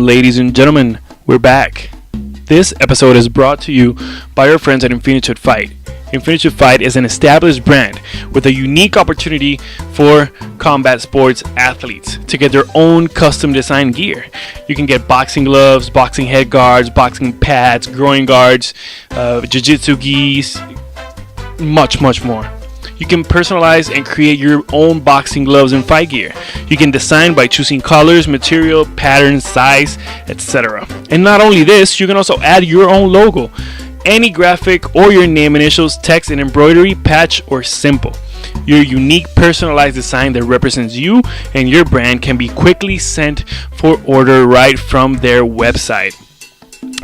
ladies and gentlemen. We're back. This episode is brought to you by our friends at Infinitude Fight. Infinitude Fight is an established brand with a unique opportunity for combat sports athletes to get their own custom designed gear. You can get boxing gloves, boxing head guards, boxing pads, groin guards, jiu-jitsu gis, much more. You can personalize and create your own boxing gloves and fight gear. You can design by choosing colors, material, patterns, size, etc. And not only this, you can also add your own logo, any graphic or your name initials, text and embroidery, patch or simple. Your unique personalized design that represents you and your brand can be quickly sent for order right from their website.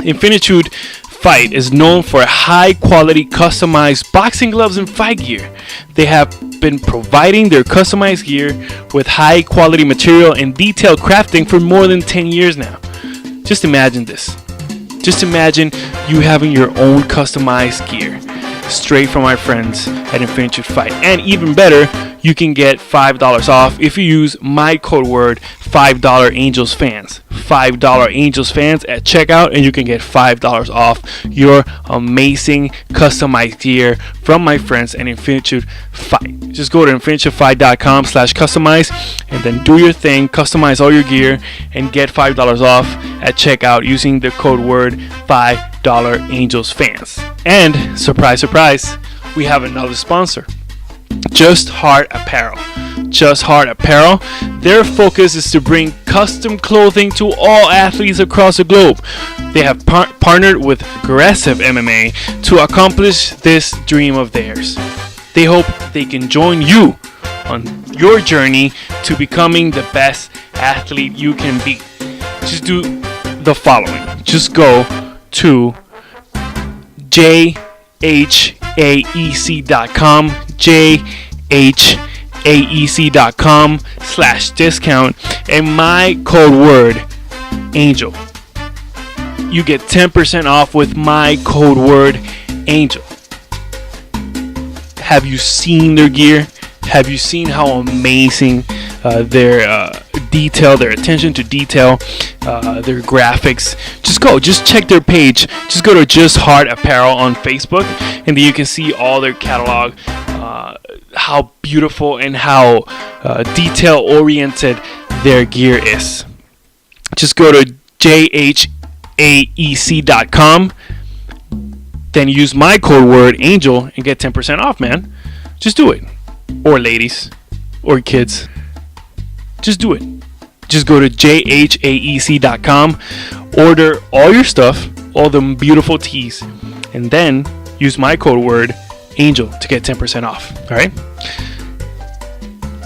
Infinitude Fight is known for high quality customized boxing gloves and fight gear. They have been providing their customized gear with high quality material and detailed crafting for more than 10 years now. Just imagine this. Just imagine you having your own customized gear straight from our friends at Infinitude Fight. And even better, you can get $5 off if you use my code word $5 Angels Fans. $5 Angels Fans at checkout, and you can get $5 off your amazing customized gear from my friends at Infinitude Fight. Just go to infinitudefy.com/customize and then do your thing, customize all your gear, and get $5 off at checkout using the code word $5 Angels Fans. And surprise, surprise, we have another sponsor. Just Heart Apparel. Just Heart Apparel. Their focus is to bring custom clothing to all athletes across the globe. They have partnered with Aggressive MMA to accomplish this dream of theirs. They hope they can join you on your journey to becoming the best athlete you can be. Just do the following. Just go to jhaec.com, jhaec.com/discount, and my code word ANGEL. You get 10% off with my code word ANGEL. Have you seen their gear? Have you seen how amazing their detail, their attention to detail, their graphics? Just check their page. Just go to Just Heart Apparel on Facebook, and then you can see all their catalog, how beautiful and how detail oriented their gear is. Just go to jhaec.com, then use my code word ANGEL and get 10% off, man. Just do it. Or ladies, or kids. Just do it. Just go to jhaec.com, order all your stuff, all the beautiful tees, and then use my code word ANGEL to get 10% off. Alright?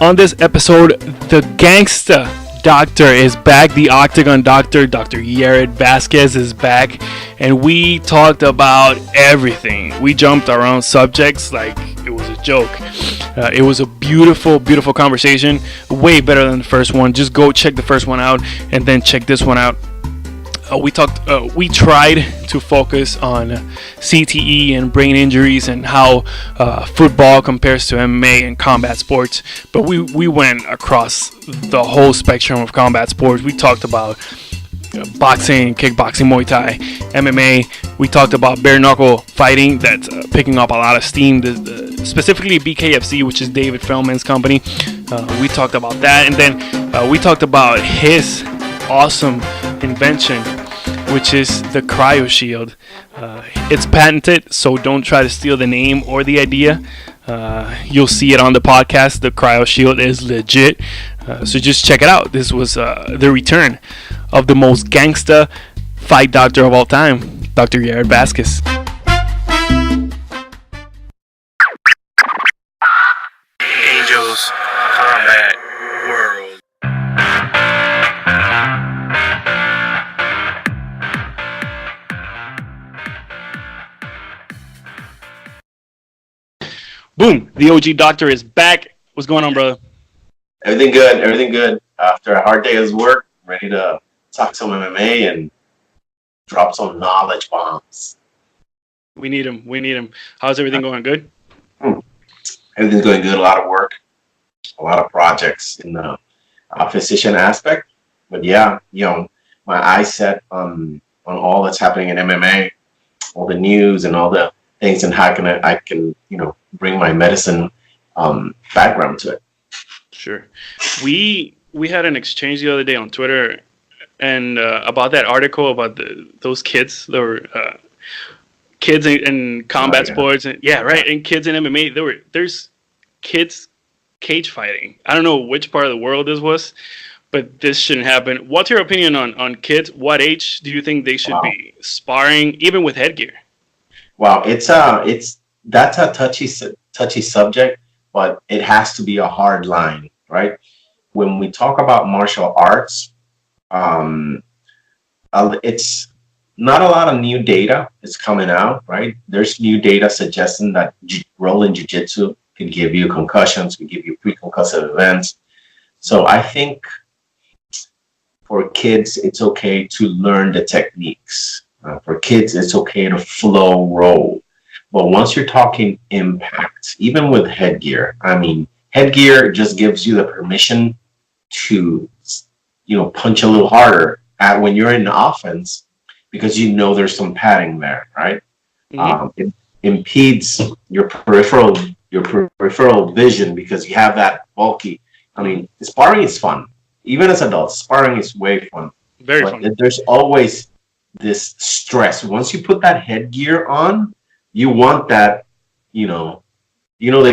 On this episode, the gangsta doctor is back. The Octagon doctor, Dr. Yared Vazquez, is back, and we talked about everything. We jumped around subjects like it was a joke. It was a beautiful conversation, way better than the first one. Just go check the first one out and then check this one out. We tried to focus on CTE and brain injuries and how football compares to MMA and combat sports, but we went across the whole spectrum of combat sports. We talked about boxing, kickboxing, Muay Thai, MMA. We talked about bare knuckle fighting that's picking up a lot of steam, specifically BKFC, which is David Feldman's company. We talked about that, and then we talked about his awesome invention, which is the Cryo-shield. It's patented, so don't try to steal the name or the idea. You'll see it on the podcast. The Cryo-shield is legit, so just check it out. This was the return of the most gangsta fight doctor of all time, Dr. Yared Vazquez. Angels Combat World. Boom! The OG doctor is back. What's going on, brother? Everything good. After a hard day of work, ready to talk some MMA and drop some knowledge bombs. We need him. How's everything going? Good? Everything's going good. A lot of work, a lot of projects in the physician aspect. But yeah, my eyes set on all that's happening in MMA, all the news and all the things, and how can I can bring my medicine background to it. Sure. We had an exchange the other day on Twitter, and about that article about those kids that were kids in combat sports, and right, and kids in MMA. There's kids cage fighting. I don't know which part of the world this was, but this shouldn't happen. What's your opinion on kids? What age do you think they should be sparring, even with headgear? Wow, that's a touchy subject, but it has to be a hard line, right? When we talk about martial arts, it's not a lot of new data is coming out, right? There's new data suggesting that rolling jiu-jitsu can give you concussions, can give you pre-concussive events. So I think for kids, it's okay to learn the techniques. For kids, it's okay to flow roll. But once you're talking impact, even with headgear, headgear just gives you the permission to, punch a little harder when you're in offense, because there's some padding there, right? Mm-hmm. It impedes your peripheral vision because you have that bulky. Sparring is fun. Even as adults, sparring is way fun. Very fun. There's always this stress. Once you put that headgear on, you want that, they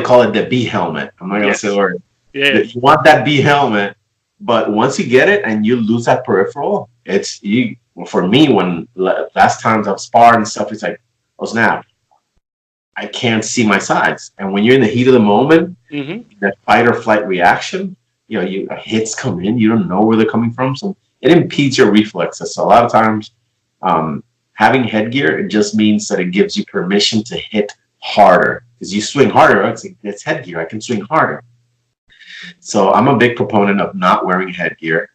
call it the B helmet. I'm not going to say the word. Yeah. You want that B helmet, but once you get it and you lose that peripheral, for me, when last times I've sparred and stuff, it's like, oh snap, I can't see my sides. And when you're in the heat of the moment, that fight or flight reaction, hits come in, you don't know where they're coming from. So it impedes your reflexes. So a lot of times, having headgear, it just means that it gives you permission to hit harder. Because you swing harder, it's headgear, I can swing harder. So I'm a big proponent of not wearing headgear,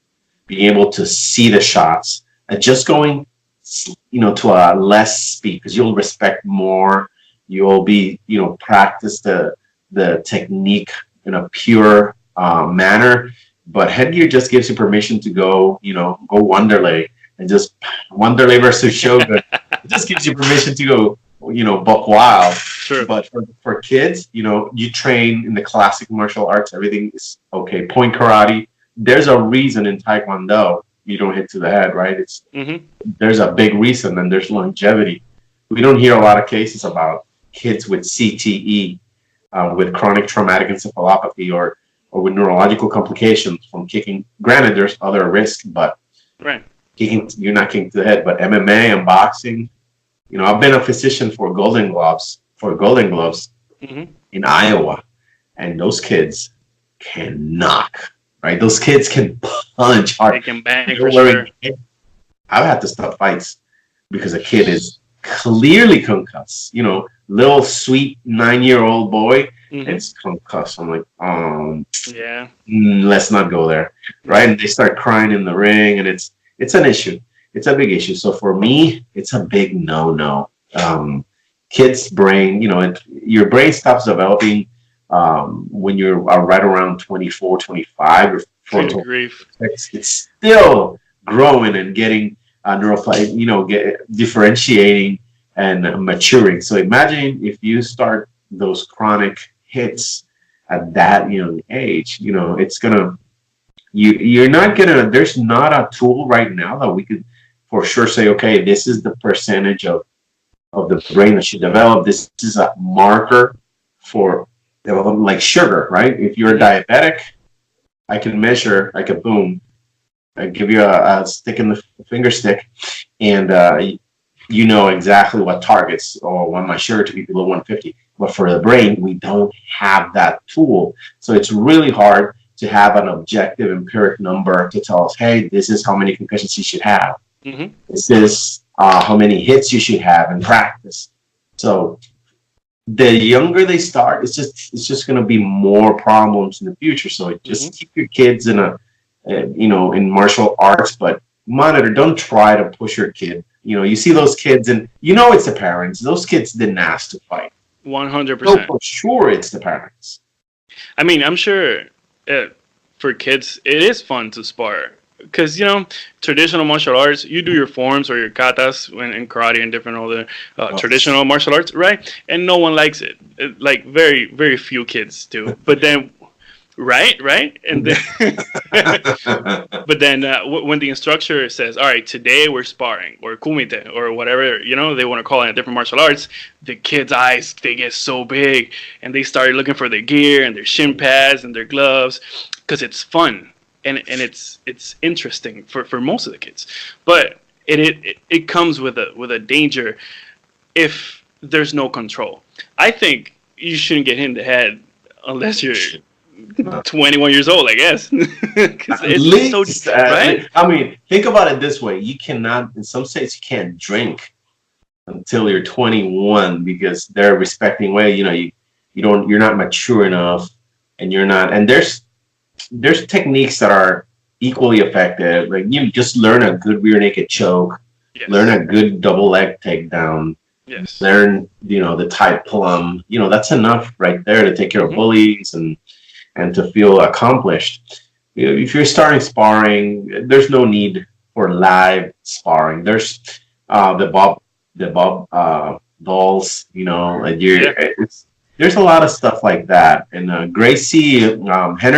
being able to see the shots, and just going, to a less speed, because you'll respect more. You'll be, practice the technique in a pure manner. But headgear just gives you permission to go Wanderlei, and just Wanderlei versus Shogun. It just gives you permission to go, buck wild. Sure. But for kids, you train in the classic martial arts. Everything is okay. Point karate. There's a reason in Taekwondo you don't hit to the head, right? There's a big reason, and there's longevity. We don't hear a lot of cases about kids with CTE, with chronic traumatic encephalopathy, or with neurological complications from kicking. Granted, there's other risks, but right. You're not kicking to the head. But MMA and boxing, I've been a physician for Golden Gloves in Iowa, and those kids can knock, right? Those kids can punch hard. They can bang for sure. I've had to stop fights because a kid is clearly concussed. Little sweet 9-year-old boy, it's concussed. I'm like, let's not go there, right? And they start crying in the ring, and it's an issue. It's a big issue. So for me, it's a big no. Kids' brain, your brain stops developing when you're right around 24, 25. Or it's still growing and getting differentiating and maturing. So imagine if you start those chronic hits at that young age, it's gonna. You're not gonna. There's not a tool right now that we could for sure say, okay, this is the percentage of the brain that should develop. This is a marker for development, like sugar, right? If you're diabetic, I can measure, I give you a stick in the finger stick, and exactly what targets, or I want my sugar to be below 150. But for the brain, we don't have that tool. So it's really hard to have an objective empiric number to tell us, hey, this is how many concussions you should have. This is how many hits you should have in practice. So the younger they start, it's just going to be more problems in the future. So just keep your kids in in martial arts, but monitor. Don't try to push your kid. You see those kids, and it's the parents. Those kids didn't ask to fight. 100%. No, for sure, it's the parents. I'm sure for kids it is fun to spar. because traditional martial arts, you do your forms or your katas in karate and different other traditional martial arts, right? And no one likes it. Like very very few kids do. But then, right, and then, but then when the instructor says, "All right, today we're sparring," or kumite, or whatever they want to call it in different martial arts, the kids' eyes, they get so big, and they start looking for their gear and their shin pads and their gloves, because it's fun and it's interesting for most of the kids. But it comes with a danger if there's no control. I think you shouldn't get hit in the head unless you're 21 years old, I guess. At least, so, right? I mean, think about it this way: you cannot, in some states, you can't drink until you're 21 because they're respecting way. You're not mature enough, and you're not. And there's techniques that are equally effective. Like you just learn a good rear naked choke, yes. Learn a good double leg takedown. Yes. Learn, the tight plum. That's enough right there to take care of bullies and to feel accomplished. If you're starting sparring, there's no need for live sparring. There's the Bob dolls. There's a lot of stuff like that. And Henry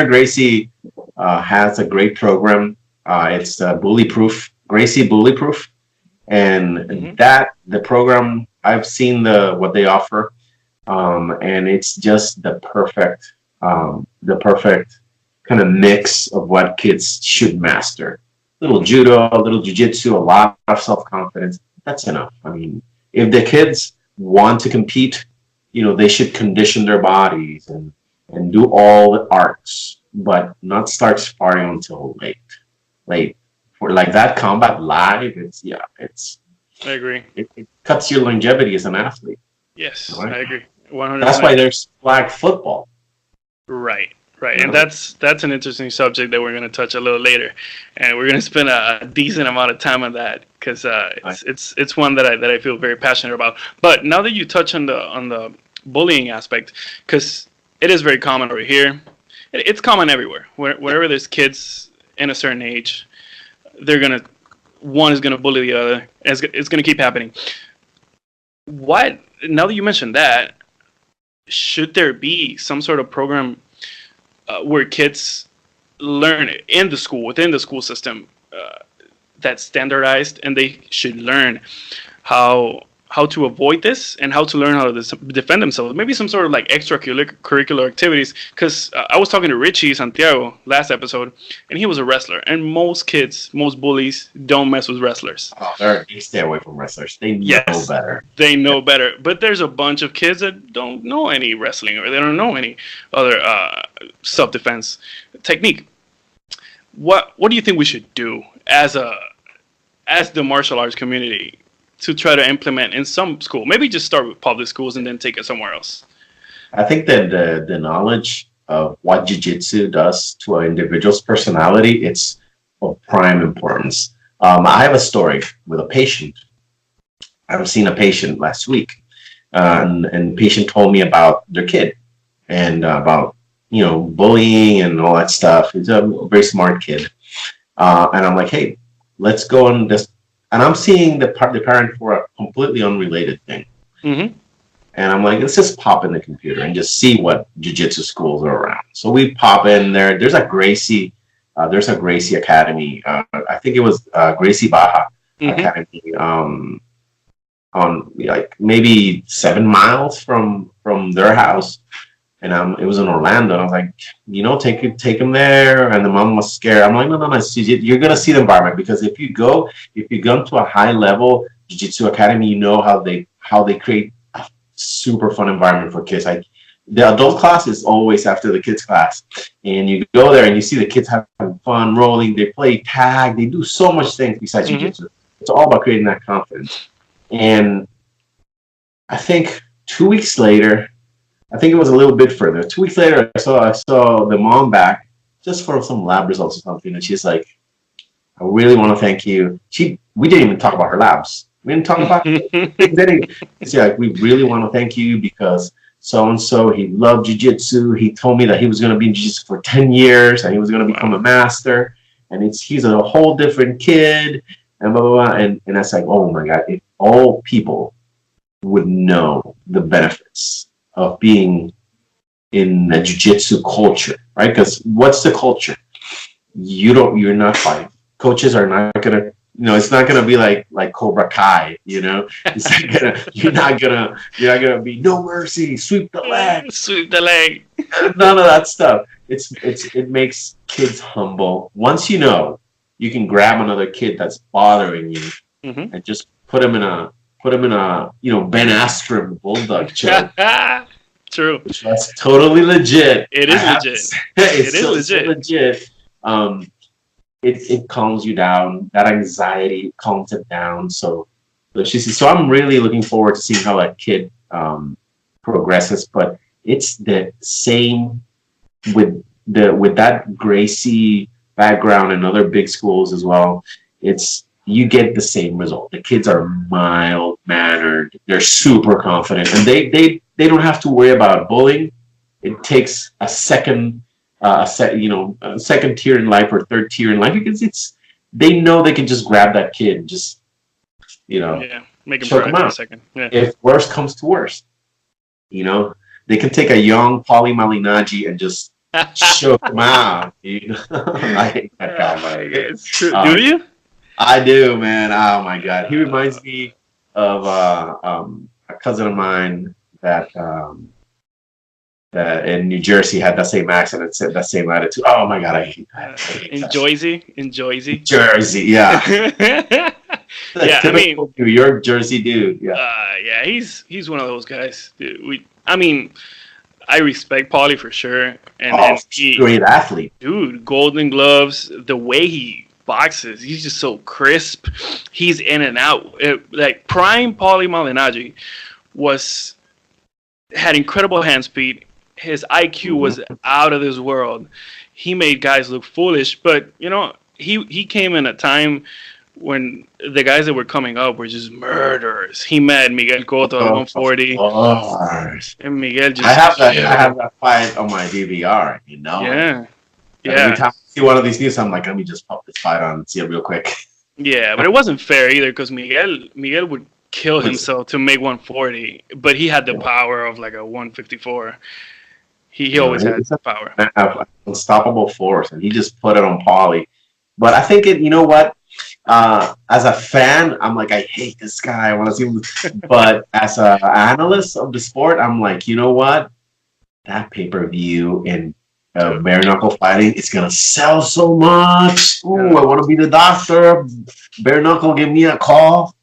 Gracie has a great program. It's Bully Proof, Gracie Bully Proof, and the program, I've seen what they offer, and it's just the perfect kind of mix of what kids should master. Little judo, a little jiu-jitsu, a lot of self-confidence. That's enough. I mean, if the kids want to compete, they should condition their bodies and do all the arts, but not start sparring until late. For like that combat live, I agree. It cuts your longevity as an athlete. Yes, right? I agree. 100%. That's why there's flag football. Right. And that's an interesting subject that we're going to touch a little later, and we're going to spend a decent amount of time on that because it's one that I feel very passionate about. But now that you touch on the bullying aspect, because it is very common over here, it's common everywhere. Wherever there's kids in a certain age, one is gonna bully the other. It's going to keep happening. Now that you mentioned that, should there be some sort of program where kids learn within the school system, that's standardized, and they should learn how to avoid this and how to learn how to defend themselves? Maybe some sort of like extracurricular activities, because I was talking to Richie Santiago last episode, and he was a wrestler, and most bullies don't mess with wrestlers. They stay away from wrestlers. They know better. They know better. But there's a bunch of kids that don't know any wrestling, or they don't know any other self-defense technique. What do you think we should do as the martial arts community to try to implement in some school? Maybe just start with public schools and then take it somewhere else. I think that the knowledge of what jiu-jitsu does to an individual's personality, it's of prime importance. I have a story with a patient. I've seen a patient last week, and the patient told me about their kid and about bullying and all that stuff. He's a very smart kid, and I'm like, hey, let's go on this. And I'm seeing the parent for a completely unrelated thing. Mm-hmm. And I'm like, let's just pop in the computer and just see what jiu-jitsu schools are around. So we pop in there. There's a Gracie Academy. I think it was Gracie Baja Academy on like maybe 7 miles from their house. And it was in Orlando. I was like, take him there. And the mom was scared. I'm like, no. You're gonna see the environment, because if you go to a high level jiu-jitsu academy, how they create a super fun environment for kids. Like the adult class is always after the kids class, and you go there and you see the kids having fun, rolling. They play tag. They do so much things besides jiu-jitsu. It's all about creating that confidence. And I think 2 weeks later. I think it was a little bit further. 2 weeks later, I saw the mom back just for some lab results or something, and she's like, "I really want to thank you." We didn't even talk about her labs. We didn't talk about anything. She's like, "We really want to thank you because so and so, he loved jiu-jitsu. He told me that he was going to be in jiu-jitsu for 10 years and he was going to become a master, and he's a whole different kid, and blah blah blah. And that's like, oh my god, if all people would know the benefits of being in a jiu-jitsu culture, right? Because what's the culture? You're not fighting. Coaches are not gonna, it's not gonna be like Cobra Kai, It's not gonna, you're not gonna be no mercy, sweep the leg, sweep the leg. None of that stuff. It makes kids humble. Once you know, you can grab another kid that's bothering you and just put him in a Ben Askren bulldog choke. True. That's totally legit. It is legit. It is legit. It calms you down. That anxiety calms it down. So I'm really looking forward to seeing how that kid progresses. But it's the same with that Gracie background and other big schools as well. You get the same result. The kids are mild mannered. They're super confident, and they don't have to worry about bullying. It takes a second tier in life or third tier in life, because they know they can just grab that kid and just make him choke him out. In a second. Yeah. If worst comes to worst, they can take a young Paulie Malignaggi and just choke him out. I hate that guy. It's true. Do you? I do, man. Oh my god, he reminds me of a cousin of mine that in New Jersey had that same accent and said that same attitude. Oh my god, I hate that. In Jersey. Jersey, yeah. Yeah, I mean, New York, Jersey dude. Yeah. Yeah, he's one of those guys. Dude, I respect Paulie for sure, and great athlete, dude. Golden Gloves, the way he boxes, he's just so crisp. He's in and out. Like prime Paulie Malignaggi had incredible hand speed. His IQ was out of this world. He made guys look foolish, but he came in a time when the guys that were coming up were just murderers. He met Miguel Cotto at 140, and Miguel just. I have that fight on my DVR. Yeah. Every time I see one of these news, I'm like, let me just pop this fight on and see it real quick. Yeah, but it wasn't fair either, because Miguel would kill himself to make 140, but he had the power of like a 154. He always had the power. Unstoppable force, and he just put it on Paulie. But I think you know what? As a fan, I'm like, I hate this guy. I want to see him. But as an analyst of the sport, I'm like, you know what? That pay-per-view in bare knuckle fighting, it's gonna sell so much. Ooh, I want to be the doctor. Bare knuckle, give me a call.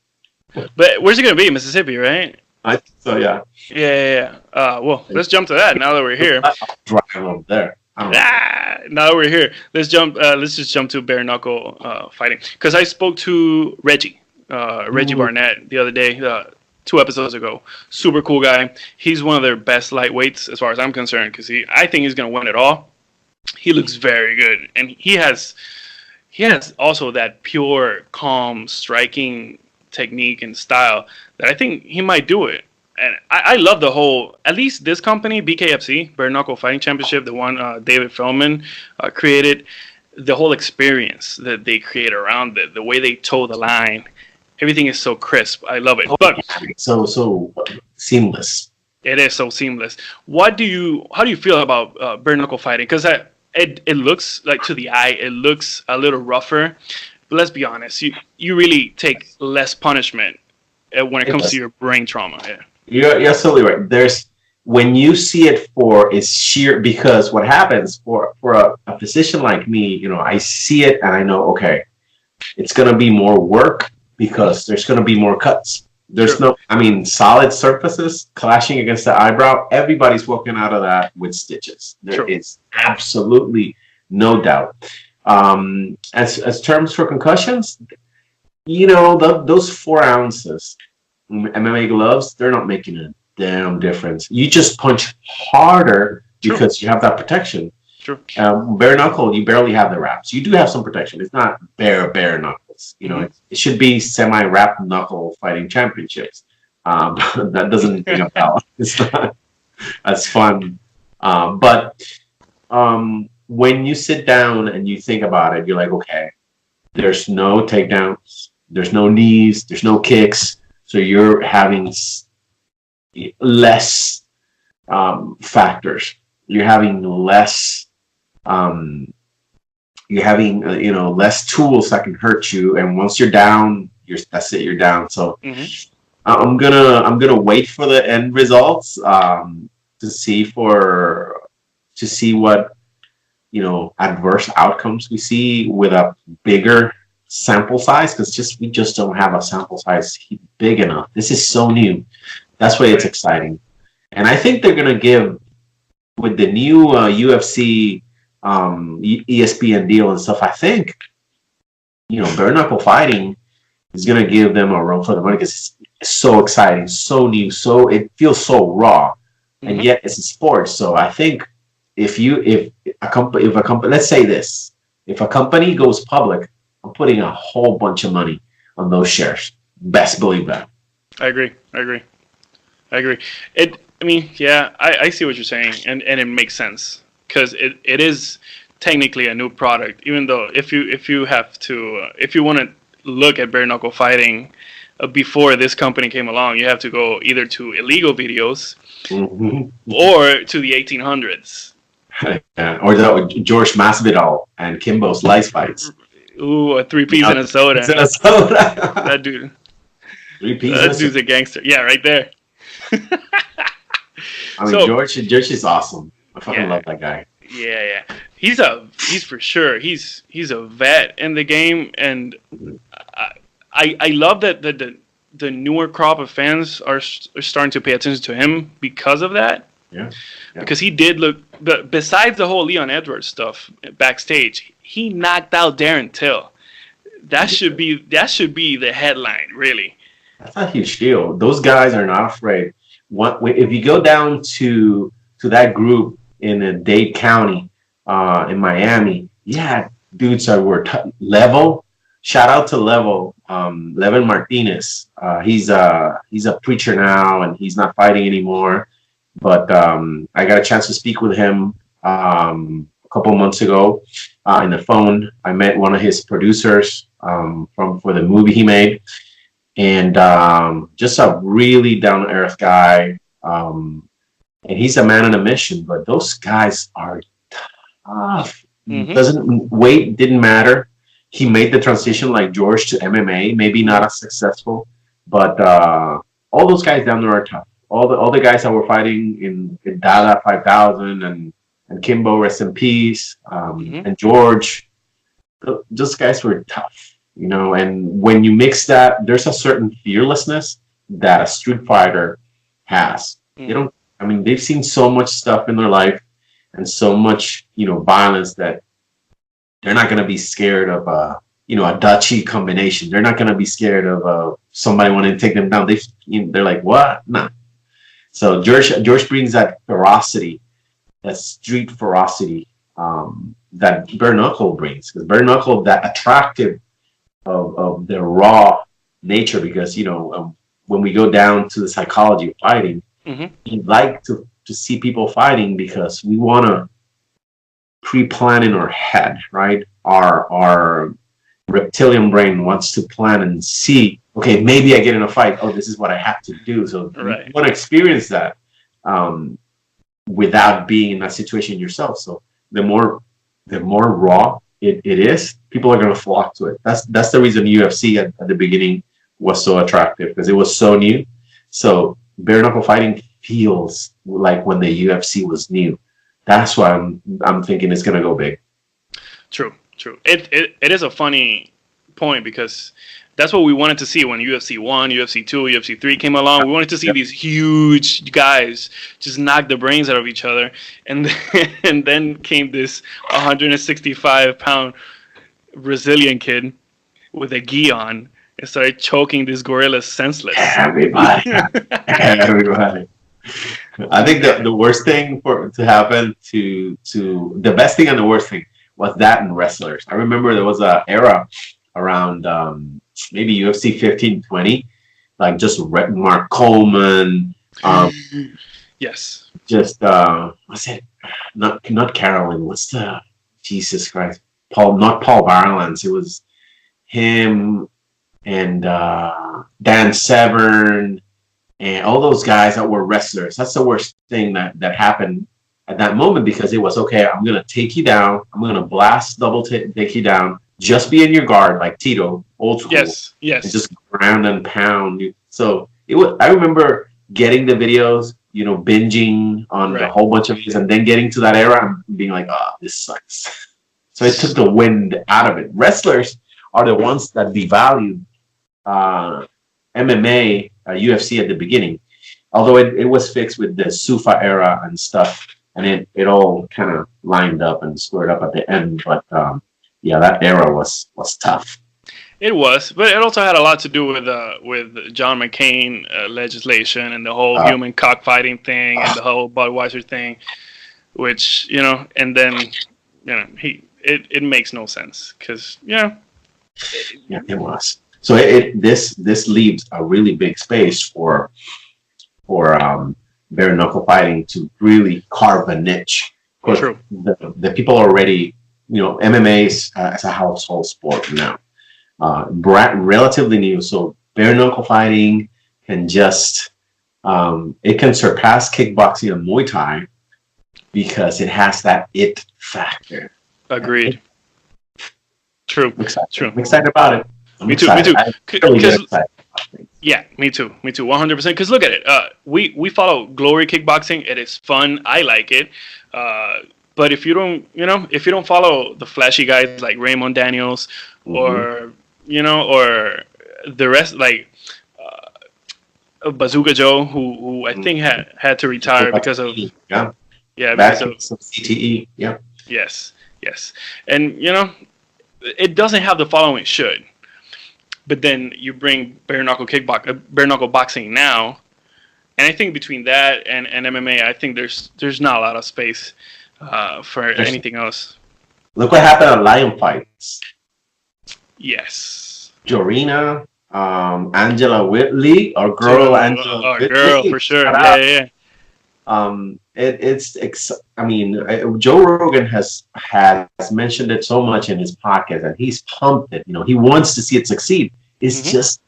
But where's it gonna be? Mississippi, right? I think so, yeah. Yeah. Well, let's jump to that now that we're here. Drive over there. Now that we're here, let's just jump to bare knuckle fighting, because I spoke to Reggie Barnett the other day, 2 episodes ago. Super cool guy. He's one of their best lightweights as far as I'm concerned, because I think he's gonna win it all. He looks very good, and he has also that pure, calm, striking technique and style that I think he might do it. And I love the whole, at least this company, BKFC, Bare Knuckle Fighting Championship, the one David Feldman created, the whole experience that they create around it, the way they toe the line, everything is so crisp. I love it. But so seamless. It is so seamless. How do you feel about bare knuckle fighting? Because it looks like, to the eye, it looks a little rougher. But let's be honest, you really take less punishment when it comes to your brain trauma. Yeah. You're absolutely right. When you see it it's sheer, because what happens for a physician like me, I see it and I know, okay, it's going to be more work because there's going to be more cuts. There's solid surfaces clashing against the eyebrow. Everybody's walking out of that with stitches. There is absolutely no doubt. As terms for concussions, those 4 ounces MMA gloves, they're not making a damn difference. You just punch harder because you have that protection. True. Bare knuckle, you barely have the wraps. You do have some protection. It's not bare knuckles. It should be semi-wrap knuckle fighting championships. That doesn't it's not as fun. But when you sit down and you think about it, you're like, okay, there's no takedowns, there's no knees, there's no kicks, so you're having less factors. You're having less. You're having less tools that can hurt you, and once you're down, that's it. You're down. So I'm gonna wait for the end results to see what adverse outcomes we see with a bigger sample size, because we just don't have a sample size big enough. This is so new. That's why it's exciting, and I think they're gonna give with the new UFC ESPN deal and stuff. I think bare knuckle fighting is gonna give them a run for the money because it's so exciting, so new, so it feels so raw, and yet it's a sport. So I think if a company, let's say this, if a company goes public, I'm putting a whole bunch of money on those shares. Best believe that. I agree. I see what you're saying, and it makes sense because it is technically a new product. Even though if you want to look at bare knuckle fighting before this company came along, you have to go either to illegal videos or to the 1800s. Or the George Masvidal and Kimbo Slice fights. Ooh, a 3-piece and a soda. That dude. 3-piece. That dude's a gangster. Yeah, right there. I mean, George is awesome. I fucking love that guy. Yeah. He's for sure. He's a vet in the game, and I love that the newer crop of fans are starting to pay attention to him because of that. Yeah. Because he did look. But besides the whole Leon Edwards stuff backstage, he knocked out Darren Till. That should be the headline, really. That's a huge deal. Those guys are not afraid. If you go down to that group in Dade County, in Miami, dudes were Level. Shout out to Level, Levin Martinez. He's a preacher now, and he's not fighting anymore. But I got a chance to speak with him a couple months ago in the phone. I met one of his producers for the movie he made, and just a really down to earth guy. And he's a man on a mission. But those guys are tough. Weight didn't matter. He made the transition like George to MMA. Maybe not as successful, but all those guys down there are tough. All the guys that were fighting in Dada 5000 and Kimbo, rest in peace, and George, those guys were tough, and when you mix that, there's a certain fearlessness that a street fighter has. They've seen so much stuff in their life and so much, violence that they're not going to be scared of a Dachi combination. They're not going to be scared of somebody wanting to take them down. They're like, what? Nah. So George brings that ferocity, that street ferocity that bare knuckle brings. Because bare knuckle, that attractive of the raw nature. Because when we go down to the psychology of fighting, we like to see people fighting because we want to pre-plan in our head, right? Our reptilian brain wants to plan and see, okay, maybe I get in a fight. Oh, this is what I have to do. So you want to experience that without being in that situation yourself. So the more raw it is, people are going to flock to it. That's the reason UFC at the beginning was so attractive, because it was so new. So bare knuckle fighting feels like when the UFC was new. That's why I'm thinking it's going to go big. True. It is a funny point because that's what we wanted to see when UFC 1, UFC 2, UFC 3 came along. We wanted to see these huge guys just knock the brains out of each other. And then came this 165-pound Brazilian kid with a gi on and started choking this gorilla senseless. Everybody. I think the worst thing to happen to the best thing and the worst thing was that in wrestlers. I remember there was an era around maybe UFC 15-20, like just Mark Coleman. Yes. Just what's it? Not Carolyn. What's the Jesus Christ, not Paul Barlance. It was him and Dan Severn and all those guys that were wrestlers. That's the worst thing that happened at that moment, because it was, okay, I'm going to take you down. I'm going to blast take you down. Just be in your guard like Tito, old school. Yes. And just ground and pound. So I remember getting the videos, binging on a whole bunch of these, and then getting to that era and being like, oh, this sucks. So it took the wind out of it. Wrestlers are the ones that devalued MMA, UFC at the beginning. Although it was fixed with the Sufa era and stuff, and it all kind of lined up and squared up at the end. But that era was tough. It was, but it also had a lot to do with John McCain legislation and the whole human cockfighting thing and the whole Budweiser thing, which and then it makes no sense because it was. So this leaves a really big space for bare knuckle fighting to really carve a niche. True. The people already, MMA is as a household sport now. Relatively new, so bare knuckle fighting can just it can surpass kickboxing and Muay Thai because it has that it factor. Agreed. True. I'm excited about it. Me too. Yeah, me too. 100%. Because look at it. We follow Glory Kickboxing. It is fun. I like it. But if you don't follow the flashy guys like Raymond Daniels or the rest, like Bazooka Joe, who I think had to retire because of because of CTE. Yeah. Yes. And it doesn't have the following it should. But then you bring bare knuckle boxing now, and I think between that and MMA, I think there's not a lot of space for anything else. Look what happened at Lion Fights. Yes. Jorina, Angela Whitley, our girl Angela Whitley. Girl for sure. Yeah. Joe Rogan has mentioned it so much in his podcast, and he's pumped it. He wants to see it succeed. It's just,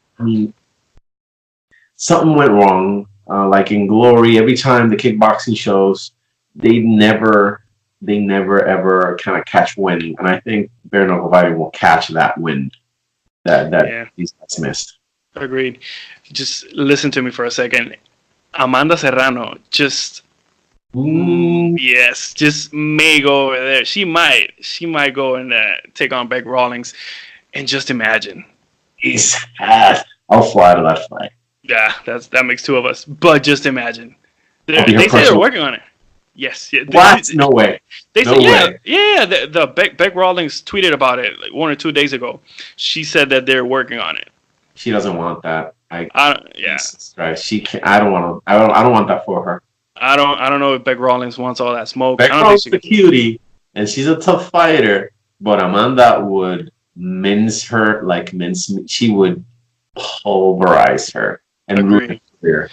something went wrong. Like in Glory, every time the kickboxing shows, they never ever kind of catch wind. And I think bare knuckle fighting will catch that wind that these guys missed. Agreed. Just listen to me for a second. Amanda Serrano just may go over there. She might go and take on Beck Rawlings, and just imagine. I'll fly to that fight. Yeah, that makes two of us. But just imagine. They say they're working on it. Yes. Yeah, what? No way. They said the Beck Rawlings tweeted about it like 1 or 2 days ago. She said that they're working on it. She doesn't want that. Right. She can't. I don't want that for her. I don't know if Beck Rawlings wants all that smoke. Beck Rawlings is a cutie, and she's a tough fighter. But Amanda would mince her like mince. She would pulverize her and ruin her.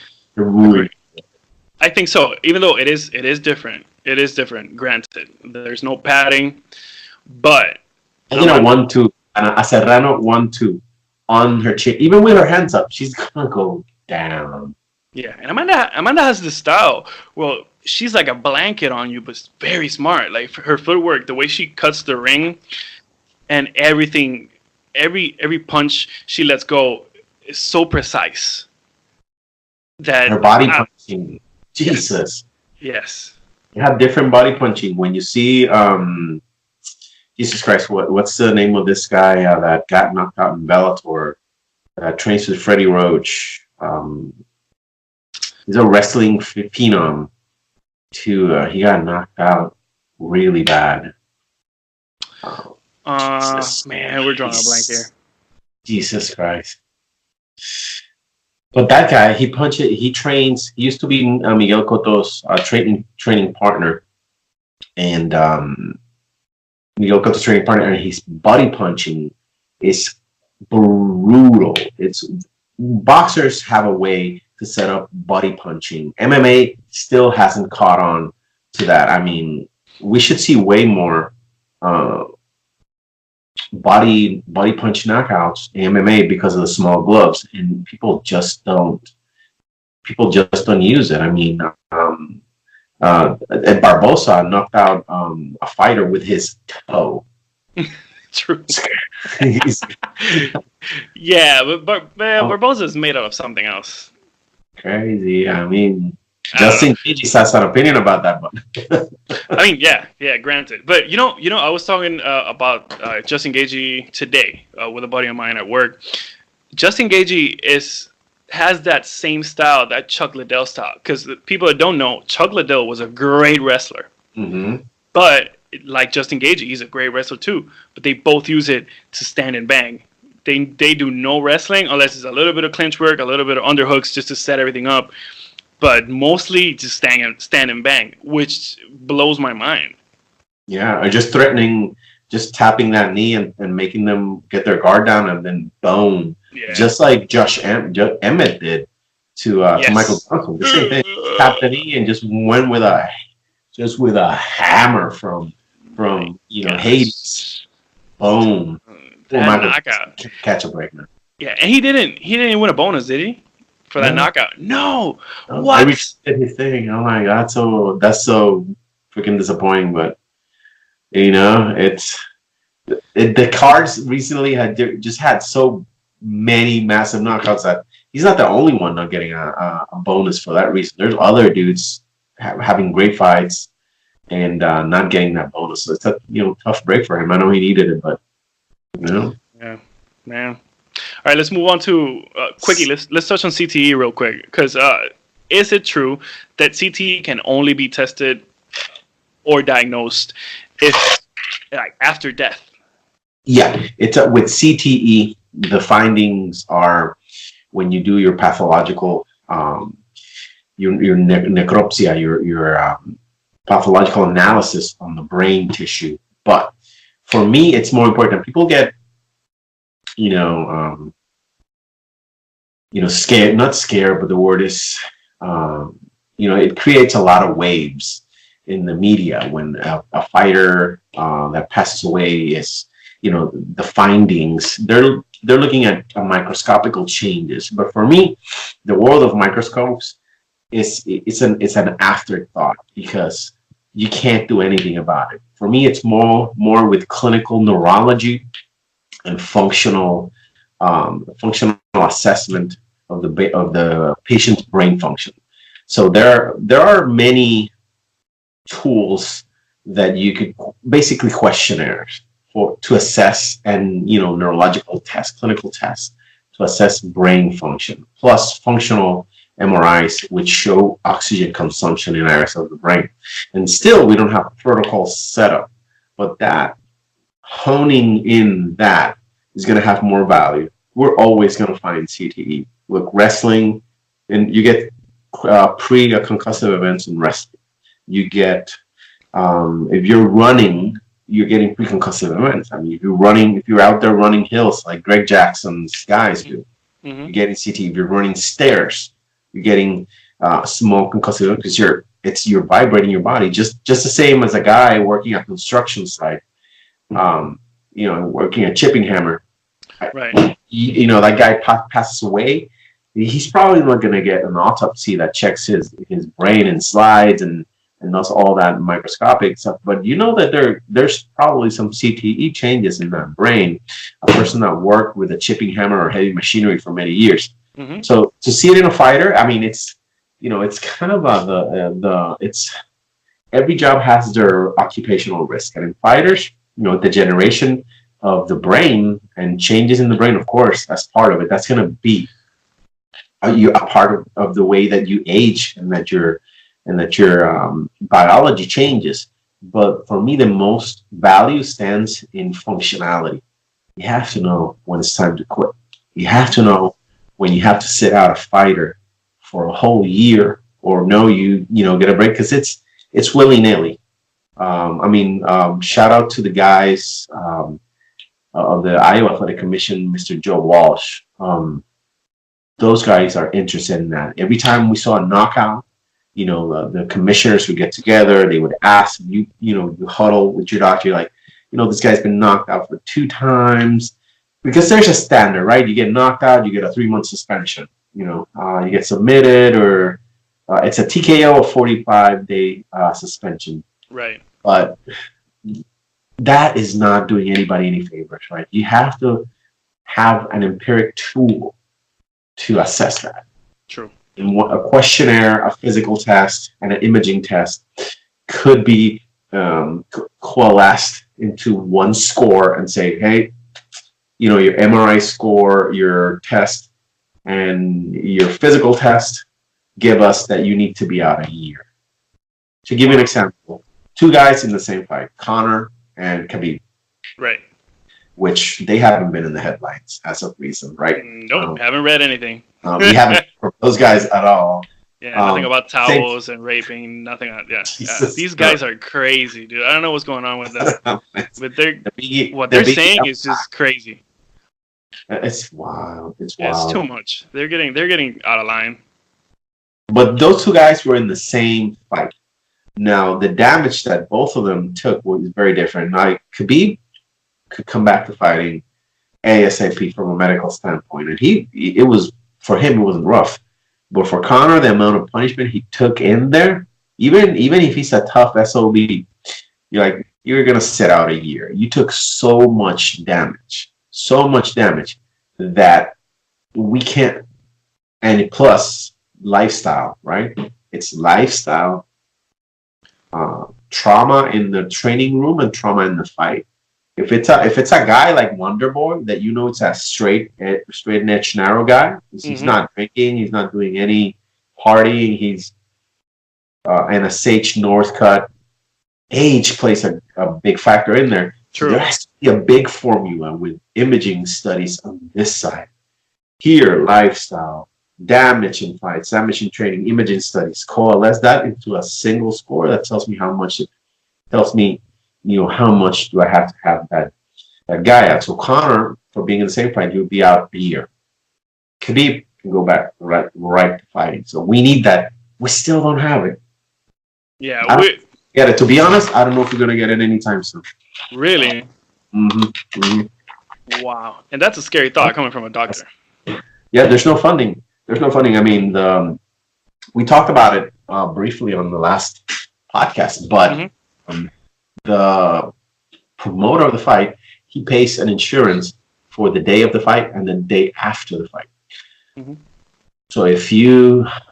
I think so. Even though it is different. It is different. Granted, there's no padding, but 1-2 and a Serrano 1-2 on her chin, even with her hands up, she's gonna go down. Yeah, and Amanda has this style. Well, she's like a blanket on you, but very smart. Like her footwork, the way she cuts the ring, and everything, every punch she lets go is so precise. That her body punching, Jesus. Yes. You have different body punching when you see. Jesus Christ, what's the name of this guy that got knocked out in Bellator? Trains with Freddie Roach. He's a wrestling phenom. He got knocked out really bad. Man, we're drawing a blank here. Jesus Christ. But that guy, he trains. He used to be Miguel Cotto's training partner. And Miguel Cotto's training partner, and his body punching is brutal. Boxers have a way to set up body punching. MMA still hasn't caught on to that. I mean, we should see way more uh, body punch knockouts in MMA because of the small gloves, and people just don't use it. I mean, Ed Barbosa knocked out a fighter with his toe. True. He's Yeah, but man, Barbosa is made out of something else. crazy. I mean, I don't Justin Gage has an opinion about that, but I mean, yeah, granted. But I was talking about Justin Gagey today with a buddy of mine at work. Justin Gagey has that same style, that Chuck Liddell style. Because people that don't know, Chuck Liddell was a great wrestler. Mhm. But like Justin Gagey, he's a great wrestler too. But they both use it to stand and bang. They do no wrestling unless it's a little bit of clinch work, a little bit of underhooks just to set everything up. But mostly just stand and bang, which blows my mind. Yeah, or just threatening, just tapping that knee and making them get their guard down, and then boom, Yeah. just like Emmett did to Michael Johnson. The same thing, tapped the knee and just went with a hammer from Hades. Boom. That knockout. Catch a break now. Yeah, and he didn't even win a bonus, did he? For that knockout? No. What? I respected his thing. Oh my god, that's so freaking disappointing. But the cards recently just had so many massive knockouts that he's not the only one not getting a bonus for that reason. There's other dudes having great fights and not getting that bonus. So it's a tough break for him. I know he needed it, but Yeah, man. All right, let's move on to quickie. Let's touch on CTE real quick, because is it true that CTE can only be tested or diagnosed if after death? Yeah, it's with CTE. The findings are when you do your pathological, your necropsia, your pathological analysis on the brain tissue. But for me, it's more important. People get scared, not scared, but the word is, it creates a lot of waves in the media when a fighter that passes away is, the findings, they're looking at microscopical changes. But for me, the world of microscopes it's an afterthought because you can't do anything about it. For me, it's more with clinical neurology and functional assessment of the patient's brain function. So there are many tools that you could basically questionnaires to assess, and neurological tests, clinical tests to assess brain function, plus functional MRIs which show oxygen consumption in areas of the brain. And still we don't have a protocol set up, but that honing in that is going to have more value. We're always going to find CTE. Look, wrestling, and you get pre-concussive events in wrestling. You get, if you're running, you're getting pre-concussive events. I mean, if you're out there running hills like Greg Jackson's guys do, you're getting CTE. If you're running stairs, you're getting small concussive events because you're vibrating your body just the same as a guy working at construction site. Working a chipping hammer. Right. That guy passes away. He's probably not going to get an autopsy that checks his brain and slides and does all that microscopic stuff. But that there's probably some CTE changes in that brain. A person that worked with a chipping hammer or heavy machinery for many years. Mm-hmm. So to see it in a fighter, I mean, it's kind of it's every job has their occupational risk, and in fighters, degeneration of the brain and changes in the brain, of course, that's part of it. That's going to be a part of the way that you age and that your biology changes. But for me, the most value stands in functionality. You have to know when it's time to quit. You have to know when you have to sit out a fighter for a whole year, or get a break, because it's willy-nilly. Shout out to the guys of the Iowa Athletic Commission, Mr. Joe Walsh. Those guys are interested in that. Every time we saw a knockout, the commissioners would get together. They would ask you, you huddle with your doctor. You're like, this guy's been knocked out for 2 times. Because there's a standard, right? You get knocked out, you get a 3-month suspension. You get submitted, or it's a TKO, a 45-day suspension. Right. But that is not doing anybody any favors, right? You have to have an empiric tool to assess that. True. And a questionnaire, a physical test, and an imaging test could be coalesced into one score and say, hey, your MRI score, your test, and your physical test give us that you need to be out a year. To give you an example, 2 guys in the same fight, Conor and Khabib. Right. Which they haven't been in the headlines as of recent, right? Nope, haven't read anything. We haven't for those guys at all. Yeah, nothing about towels and raping, nothing. Yeah. These guys are crazy, dude. I don't know what's going on with them. But they're saying is just crazy. It's wild. It's too much. They're getting out of line. But those 2 guys were in the same fight. Now, the damage that both of them took was very different. Now, Khabib could come back to fighting ASAP from a medical standpoint, and it was for him it wasn't rough. But for Conor, the amount of punishment he took in there, even if he's a tough SOB, you're gonna sit out a year. You took so much damage that we can't. And plus lifestyle, right? It's lifestyle, trauma in the training room, and trauma in the fight. If it's a guy like Wonderboy that it's a straight and edge narrow guy, he's not drinking, he's not doing any partying, he's and a Sage Northcutt, age plays a big factor in there. True. There has to be a big formula with imaging studies on this side. Here, lifestyle, damage in fights, damage in training, imaging studies, coalesce that into a single score that tells me how much how much do I have to have that guy out. So Conor, for being in the same fight, he'll be out a year. Khabib can go back right to fighting. So we need that. We still don't have it. Yeah. To be honest, I don't know if we're going to get it anytime soon. Really? Mm-hmm. Wow. And that's a scary thought coming from a doctor. Yeah, there's no funding. I mean, we talked about it briefly on the last podcast, but the promoter of the fight, he pays an insurance for the day of the fight and the day after the fight. Mm-hmm. So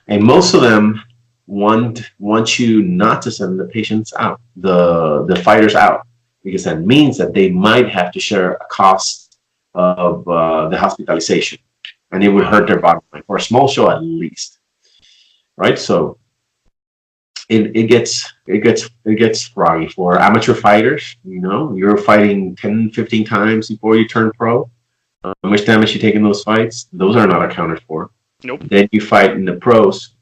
and most of them want you not to send the patients out, the fighters out, because that means that they might have to share a cost of the hospitalization, and it would hurt their bottom line for a small show at least, right? So it gets froggy for amateur fighters. You're fighting 10, 15 times before you turn pro. How much damage you take in those fights? Those are not accounted for. Nope. Then you fight in the pros,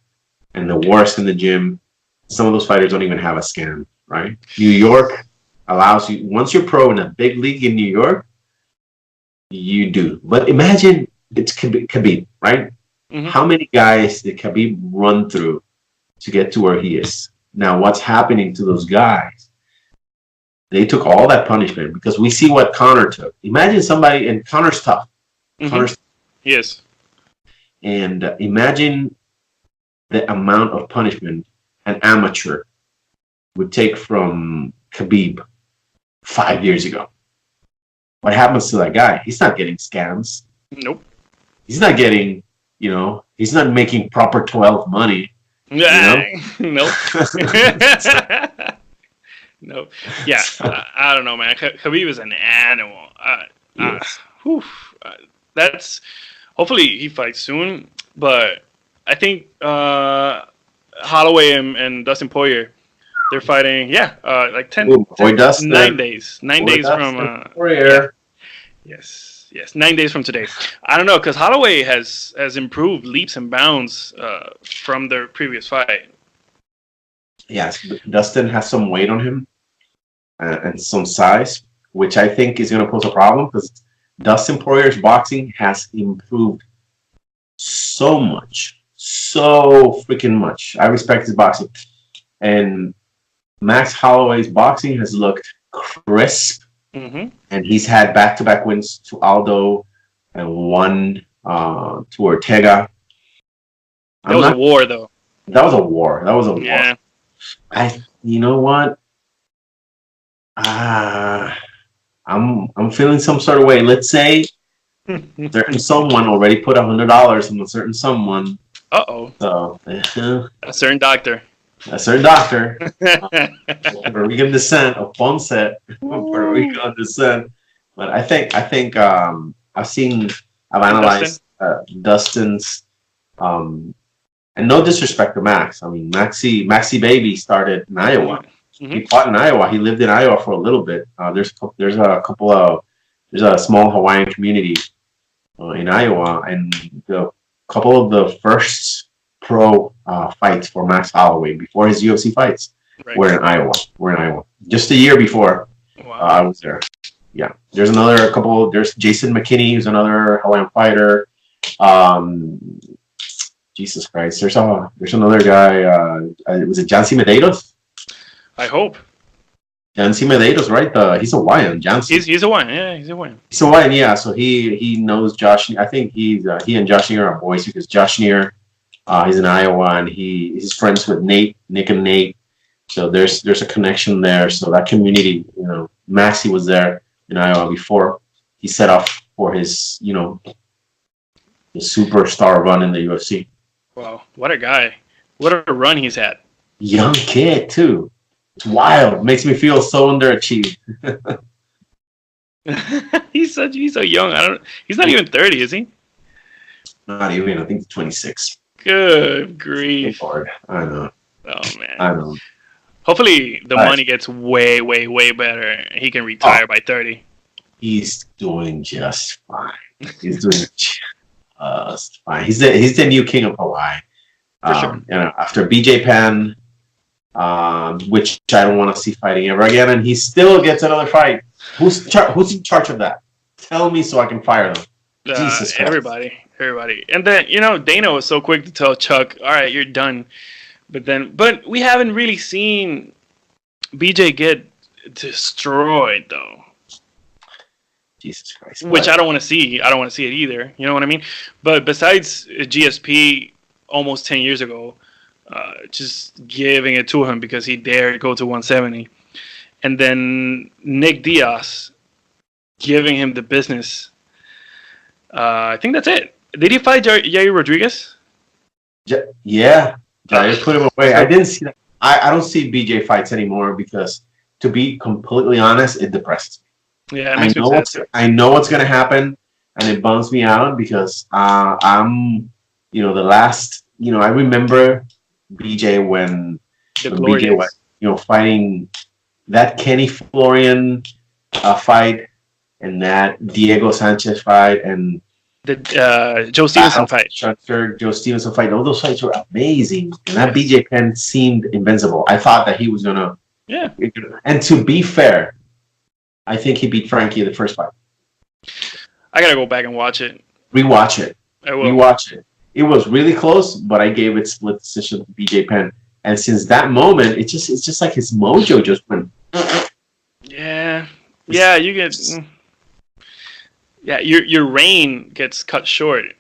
and the worst in the gym. Some of those fighters don't even have a scan, right? New York allows you, once you're pro in a big league in New York, you do. But imagine it's Khabib, right? Mm-hmm. How many guys did Khabib run through to get to where he is? Now, what's happening to those guys? They took all that punishment because we see what Conor took. Imagine somebody, and Conor's tough. Mm-hmm. Yes. And imagine the amount of punishment an amateur would take from Khabib 5 years ago. What happens to that guy? He's not getting scams. Nope. He's not getting, he's not making proper 12 money. Nope. Nope. Yeah, I don't know, man. Khabib is an animal. Yes. That's hopefully he fights soon, but I think Holloway and Dustin Poirier, they're fighting. Yeah, like 9 days. 9 days from Poirier. Yeah. Yes, 9 days from today. I don't know, because Holloway has improved leaps and bounds from their previous fight. Yes, Dustin has some weight on him and some size, which I think is going to pose a problem because Dustin Poirier's boxing has improved so much, so freaking much. I respect his boxing. And Max Holloway's boxing has looked crisp Mm-hmm. and he's had back-to-back wins to Aldo and one to Ortega. That was a war, though. That was a war. That was a war. Yeah. You know what? I'm feeling some sort of way. Let's say certain someone already put $100 on a certain someone. Uh-oh. So A certain doctor. a certain doctor, Puerto Rican descent of Ponce, Puerto Rican descent. But I think I've analyzed Dustin's, and no disrespect to Max. I mean, Maxi Baby started in Iowa. Mm-hmm. He fought in Iowa. He lived in Iowa for a little bit. There's a small Hawaiian community in Iowa, and the couple of the first pro fights for Max Holloway before his UFC fights were in Iowa. Just a year before I was there. Yeah. There's another couple. There's Jason McKinney, who's another Hawaiian fighter. Jesus Christ. There's another guy. Was it Jancy Medeiros? I hope. Jancy Medeiros, right? He's Hawaiian. Jancy. He's Hawaiian. Yeah, he's Hawaiian. He's Hawaiian. Yeah. So he knows Josh. I think he and Josh Neer are boys because Josh Neer, he's in Iowa and he's friends with Nick and Nate. So there's a connection there. So that community, Maxie was there in Iowa before he set off for his, the superstar run in the UFC. Wow, what a guy! What a run he's had. Young kid too. It's wild. Makes me feel so underachieved. He's so young. He's not even 30, is he? Not even. I think he's 26. Good grief! Lord, I know. Oh man. I know. Hopefully the money gets way, way, way better. He can retire by 30. He's doing just fine. He's doing just fine. He's the new king of Hawaii. For sure. After BJ Penn, which I don't want to see fighting ever again, and he still gets another fight. Who's in charge of that? Tell me so I can fire them. Jesus Christ. Everybody. And then, Dana was so quick to tell Chuck, all right, you're done. But we haven't really seen BJ get destroyed, though. Jesus Christ. Which I don't want to see. I don't want to see it either. You know what I mean? But besides GSP almost 10 years ago, just giving it to him because he dared go to 170. And then Nick Diaz giving him the business. I think that's it. Did he fight Yair Rodriguez? Yeah. Jair put him away. I didn't see that. I don't see BJ fights anymore because, to be completely honest, it depresses me. Yeah, it makes me sad. I know what's going to happen, and it bums me out because I'm, the last, I remember BJ when BJ was, fighting that Kenny Florian fight and that Diego Sanchez fight and the Joe Stevenson fight. Joe Stevenson fight. All those fights were amazing. And that BJ Penn seemed invincible. I thought that he was going to. Yeah. And to be fair, I think he beat Frankie in the first fight. I got to go back and watch it. Rewatch it. I will. Rewatch it. It was really close, but I gave it split decision to BJ Penn. And since that moment, it's just like his mojo just went. Yeah. Yeah, you get. Yeah, your reign gets cut short.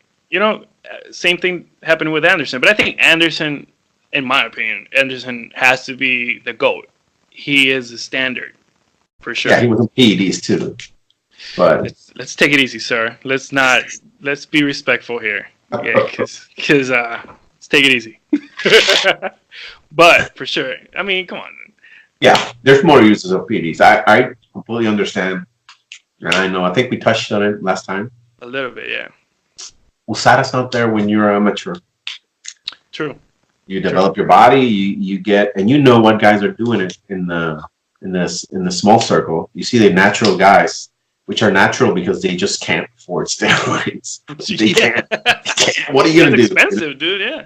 Same thing happened with Anderson. But I think Anderson, in my opinion, has to be the GOAT. He is the standard, for sure. Yeah, he was in PEDs too. But let's take it easy, sir. Let's be respectful here. Yeah, because let's take it easy. But for sure, I mean, come on. Yeah, there's more uses of PEDs. I completely understand. And I know. I think we touched on it last time. A little bit, yeah. USADA's not there when you're amateur. True. You develop your body. You get, and what guys are doing it in the small circle. You see the natural guys, which are natural because they just can't afford steroids. They can't. What are you gonna do? It's expensive, dude. Yeah.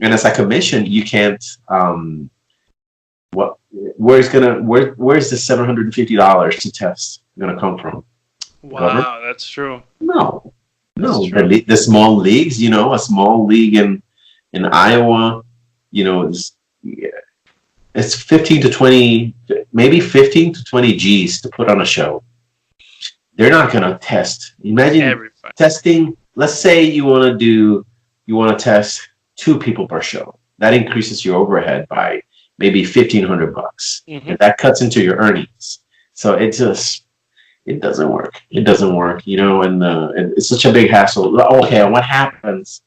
And as a commission, you can't. Where's the $750 to test gonna come from? Wow, Government? that's true. No. The small leagues, a small league in Iowa, it's 15 to 20, maybe 15 to 20 G's to put on a show. they're not going to test. Imagine Every fight. testing. Let's say you want to test 2 people per show. That increases your overhead by maybe $1,500, and that cuts into your earnings. So it doesn't work. It doesn't work, and it's such a big hassle. Okay, and what happens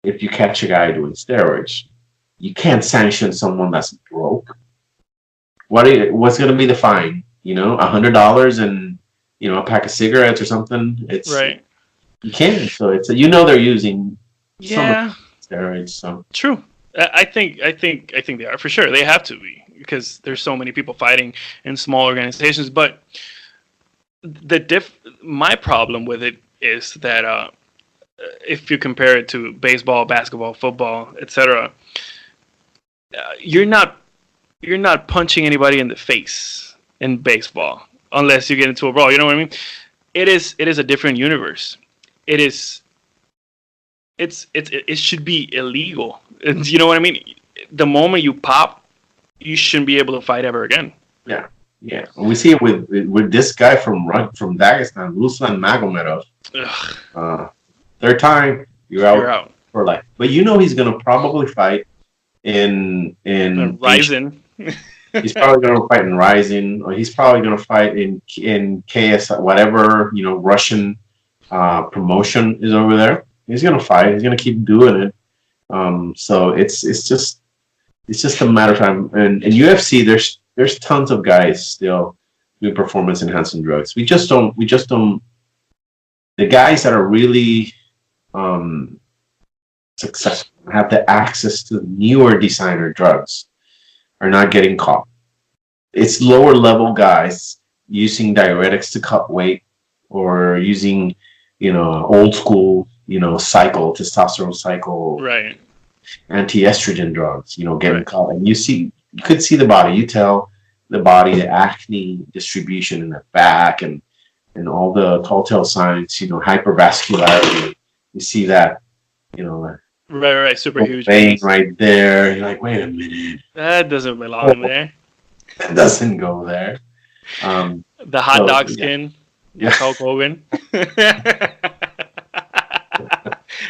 if you catch a guy doing steroids? You can't sanction someone that's broke. What's going to be the fine? $100 and a pack of cigarettes or something. It's right. You can't. So they're using some steroids. So true. I think they are for sure. They have to be because there's so many people fighting in small organizations. But my problem with it is that if you compare it to baseball, basketball, football, etc., you're not punching anybody in the face in baseball unless you get into a brawl. You know what I mean? It is a different universe. It should be illegal. You know what I mean? The moment you pop, you shouldn't be able to fight ever again. Yeah. We see it with this guy from Dagestan, Ruslan Magomedov. Third time, you're out for life. But he's gonna probably fight in Ryzen. He's probably gonna fight in Ryzen, or he's probably gonna fight in KS, whatever Russian promotion is over there. He's gonna fight. He's gonna keep doing it. So it's just a matter of time. And in UFC, there's tons of guys still doing performance enhancing drugs. We just don't. The guys that are really successful, have the access to newer designer drugs, are not getting caught. It's lower level guys using diuretics to cut weight, or using old school cycle, testosterone cycle, right, anti-estrogen drugs, getting caught. And you could see the body. You tell the body the acne distribution in the back and all the telltale signs, hypervascularity. You see that, right, super huge vein right there. You're like, wait a minute, that doesn't belong there. That doesn't go there. The hot dog skin, Hulk Hogan.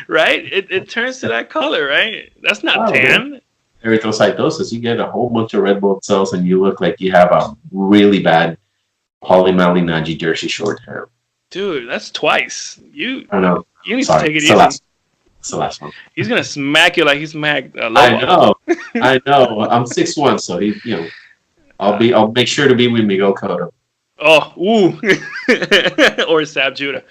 Right? It turns to that color, right? That's not tan. Erythrocytosis. You get a whole bunch of red blood cells, and you look like you have a really bad polymalignaggi Jersey short hair. Dude, that's twice. I know. You need to take it easy. It's the last one. He's gonna smack you like he smacked Lobo. I know. I'm 6'1", so I'll make sure to be with Miguel Cotto. Oh, ooh, or Sab Judah.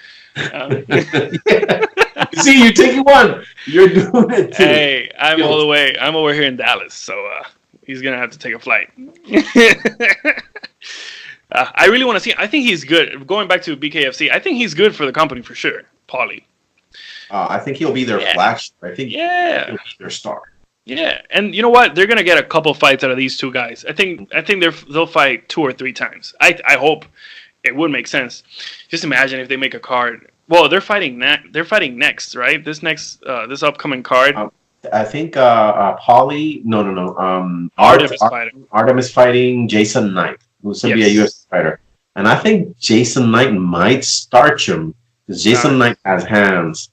See, you're taking one. You're doing it too. Hey, I'm all the way. I'm over here in Dallas, so he's gonna have to take a flight. I really want to see. I think he's good. Going back to BKFC, I think he's good for the company for sure. Paulie. I think he'll be their flagship. I think he'll be their star. Yeah, and you know what? They're gonna get a couple fights out of these two guys. I think they'll fight 2 or 3 times. I hope. It would make sense. Just imagine if they make a card. Well, they're fighting next, right? This upcoming card. I think Paulie. No. Artem is fighting Jason Knight, who's going to be a UFC fighter, and I think Jason Knight might starch him because Jason Knight has hands.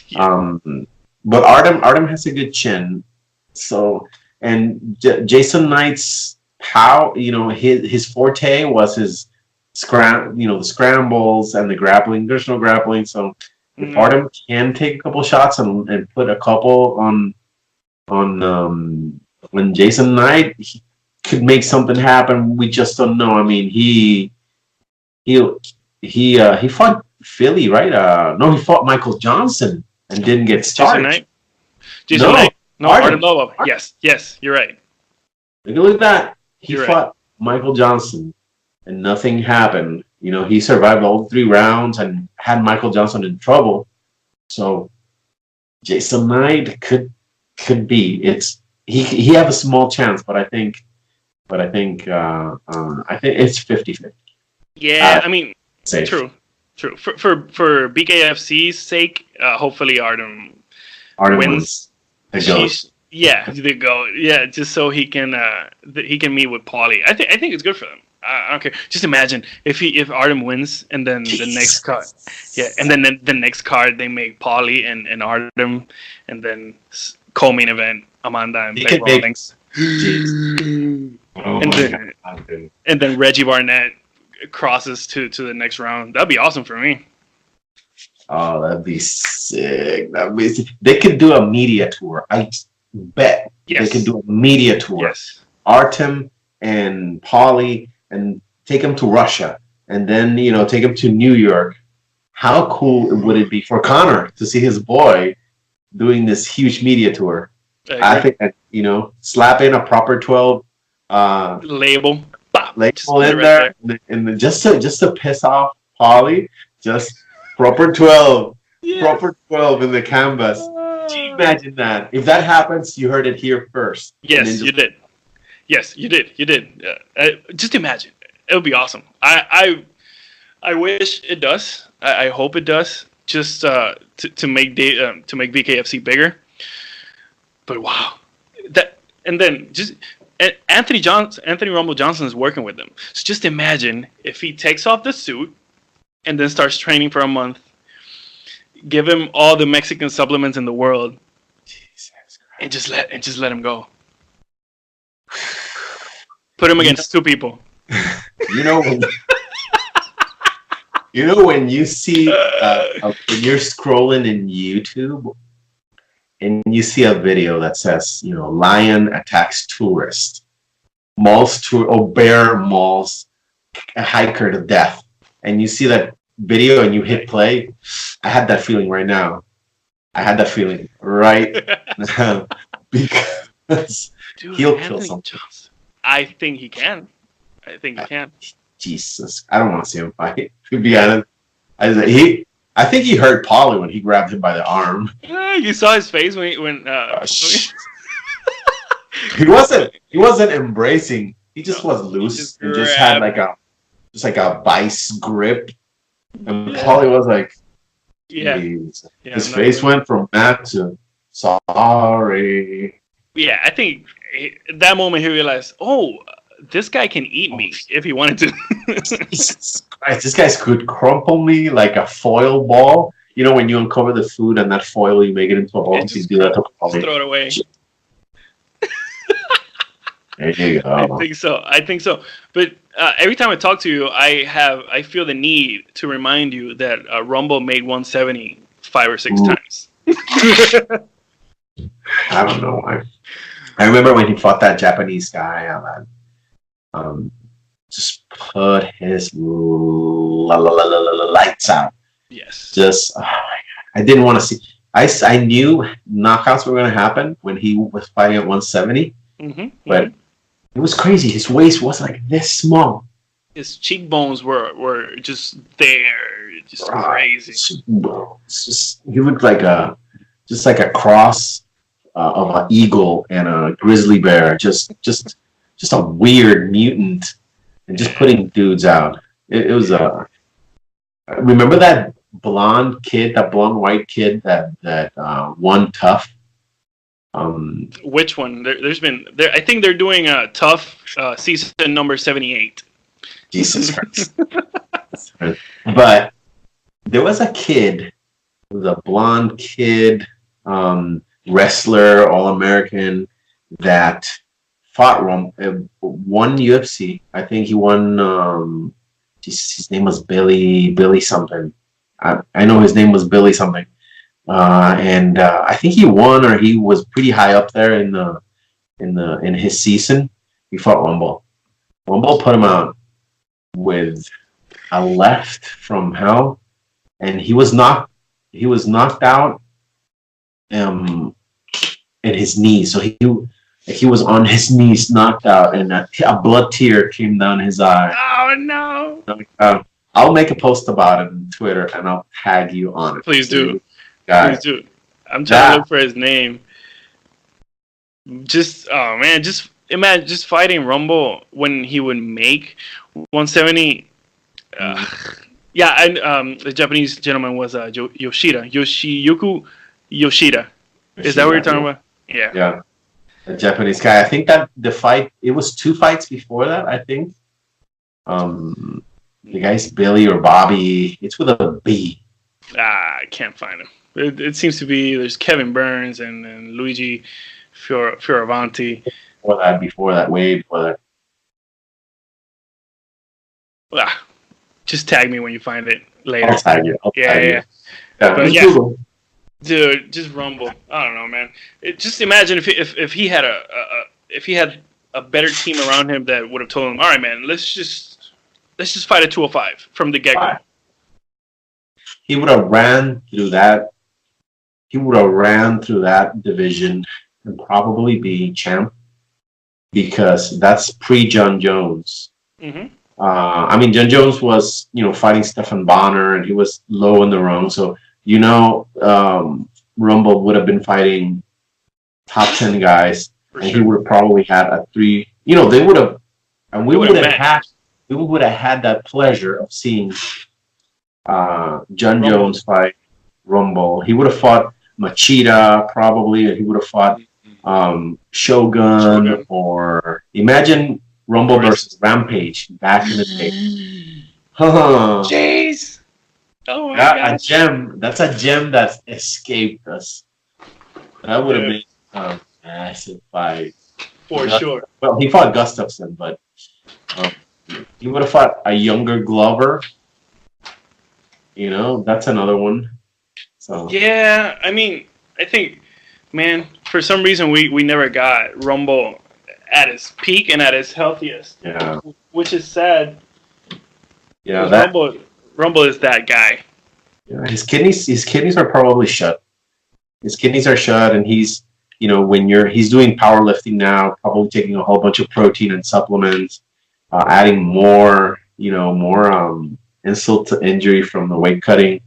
Yeah. But Artem has a good chin. So, and Jason Knight's his forte was his the scrambles and the grappling. There's no grappling, so if Artem can take a couple shots and put a couple on when Jason Knight, he could make something happen. We just don't know. I mean, he fought Philly, right? No, he fought Michael Johnson and didn't get started. Jason Knight. No, Artem Lobov. Yes, you're right. Look at that. He fought Michael Johnson. And nothing happened. He survived all 3 rounds and had Michael Johnson in trouble. So Jason Knight could be. He have a small chance, but I think it's 50-50. Yeah, I mean, safe. True. For BKFC's sake, hopefully Artem wins. Yeah, they go. Yeah, just so he can meet with Paulie. I think it's good for them. I don't care. Just imagine if Artem wins and then the next card, yeah, and then the next card they make Paulie and Artem, and then co-main event Amanda and Black Rawlings. Oh and my then God, dude. and then Reggie Barnett crosses to the next round. That'd be awesome for me. Oh, that'd be sick. They could do a media tour. I bet they could do a media tour. Yes. Artem and Paulie, and take him to Russia, and then take him to New York. How cool would it be for Connor to see his boy doing this huge media tour? I think that, slap in a proper 12 label in there, and then just to piss off Paulie, just proper 12, proper 12 in the canvas. Do you imagine that? If that happens, you heard it here first. Yes, you did. Yes, you did. You did. Just imagine. It would be awesome. I wish it does. I hope it does. Just to make VKFC bigger. But wow, and then Anthony Rumble Johnson is working with them. So just imagine if he takes off the suit and then starts training for a month. Give him all the Mexican supplements in the world. Jesus Christ. And just let him go. Put him against two people. When you see when you're scrolling in YouTube and you see a video that says lion attacks tourist, bear mauls a hiker to death, and you see that video and you hit play, I had that feeling right now. Because he'll kill something. I think he can. Jesus, I don't want to see him fight. To be honest, I think he hurt Paulie when he grabbed him by the arm. Yeah, you saw his face when he wasn't embracing. He just was loose and just had like a vice grip. And Paulie was like, his face went from that to sorry. Yeah, I think at that moment he realized, oh, this guy can eat me if he wanted to. Jesus Christ, this guy could crumple me like a foil ball. When you uncover the food and that foil, you make it into a ball. Just throw it away. There you go. I think so. But every time I talk to you, I feel the need to remind you that Rumble made 170 5 or 6 times. I don't know why. I remember when he fought that Japanese guy. Just put his lights out. Yes. Just I didn't want to see. I knew knockouts were going to happen when he was fighting at 170, but it was crazy. His waist was like this small. His cheekbones were just there, just crazy. He looked like a cross of an eagle and a grizzly bear. Just a weird mutant, and just putting dudes out. It was remember that blonde white kid that won Tough. Which one? There's been I think they're doing a Tough season number 78. Jesus Christ! But there was a kid, a blonde kid, wrestler, All-American that fought won UFC. I think he won. His name was Billy something. I know his name was Billy something. And I think he won, or he was pretty high up there in his season. He fought Rumble. Rumble put him out with a left from hell, and he was knocked out in his knees. So he was on his knees, knocked out, and a blood tear came down his eye. Oh no! I'll make a post about it on Twitter, and I'll tag you on it. Please do. Please do. I'm trying to look for his name. Just imagine just fighting Rumble when he would make 170. And the Japanese gentleman was Yoshiyuki Yoshida. Is that what you're talking about? Yeah. Yeah. The Japanese guy. I think that the fight, it was 2 fights before that, I think. The guy's Billy or Bobby. It's with a B. I can't find him. It seems to be there's Kevin Burns and Luigi Fioravanti. Before that, way before that. Just tag me when you find it later. I'll tag you. Yeah. But yeah, dude, just Rumble. I don't know, man. Just imagine if he had a better team around him that would have told him, all right, man, let's just fight at 205 from the get-go. He would have ran through that. He would have ran through that division and probably be champ because that's pre-John Jones. Mm-hmm. I mean, John Jones was, fighting Stephan Bonner, and he was low in the rung. So, Rumble would have been fighting top 10 guys, and he would have probably had a 3. They would have, and we would have had that pleasure of seeing John Jones fight Rumble. He would have fought Machida probably, and he would have fought Shogun, or imagine Rumble versus Rampage back in the day. Jeez. Oh my god. A gem. That's a gem that escaped us. That would have been a massive fight. For sure. Well, he fought Gustafsson, but he would have fought a younger Glover. That's another one. So yeah, I mean, I think, man, for some reason we never got Rumble at his peak and at his healthiest. Yeah. Which is sad. Yeah, Rumble is that guy. Yeah, his kidneys are probably shut. His kidneys are shut, and he's he's doing powerlifting now, probably taking a whole bunch of protein and supplements, adding more insult to injury from the weight cutting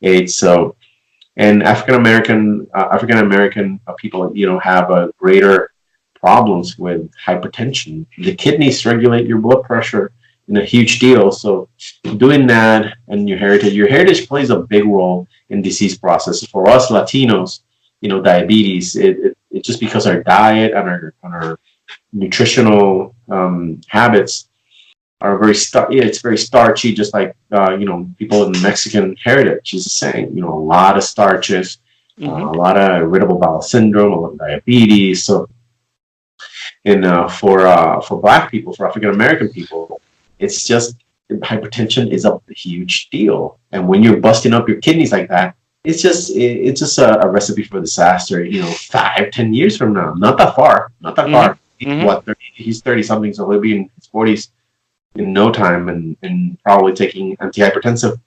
age. So, and African American people, have a greater problems with hypertension. The kidneys regulate your blood pressure in a huge deal. So doing that, and your heritage plays a big role in disease process. For us Latinos, diabetes, it just because our diet and our nutritional habits are it's very starchy, just like people in Mexican heritage is saying, a lot of starches, a lot of irritable bowel syndrome, a lot of diabetes. So for Black people, for African American people, it's just hypertension is a huge deal, and when you're busting up your kidneys like that, it's just a recipe for disaster. 5-10 years from now, not that far. Mm-hmm. He's 30 something, so he'll be in his 40s in no time, and probably taking antihypertensive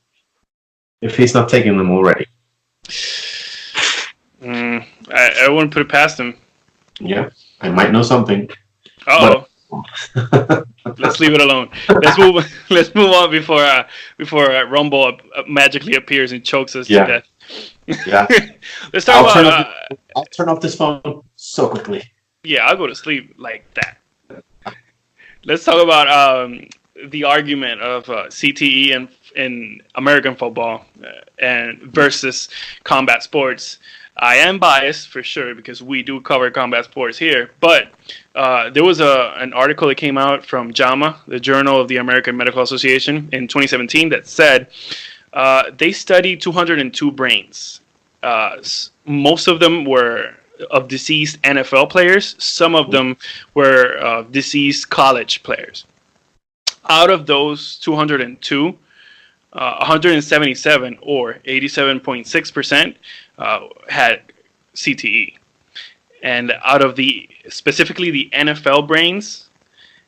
if he's not taking them already. I wouldn't put it past him. Yeah, I might know something. Uh-oh. Let's leave it alone. Let's move on before Rumble magically appears and chokes us to death. Yeah. Let's talk I'll turn off this phone so quickly. Yeah, I'll go to sleep like that. Let's talk about the argument of CTE in American football and versus combat sports. I am biased for sure because we do cover combat sports here, but there was an article that came out from JAMA, the Journal of the American Medical Association, in 2017 that said they studied 202 brains. Most of them were of deceased NFL players. Some of them were deceased college players. Out of those 202, 177 or 87.6% had CTE. And out of specifically the NFL brains,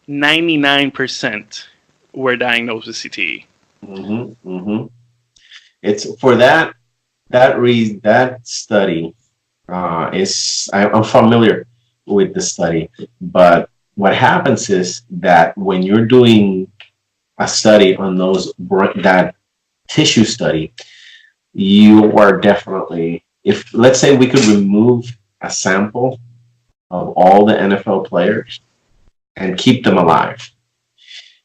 99% were diagnosed with CTE. Mm-hmm, mm-hmm. It's for that study I'm familiar with the study, but what happens is that when you're doing a study on that tissue study, you are definitely, if let's say we could remove a sample of all the NFL players and keep them alive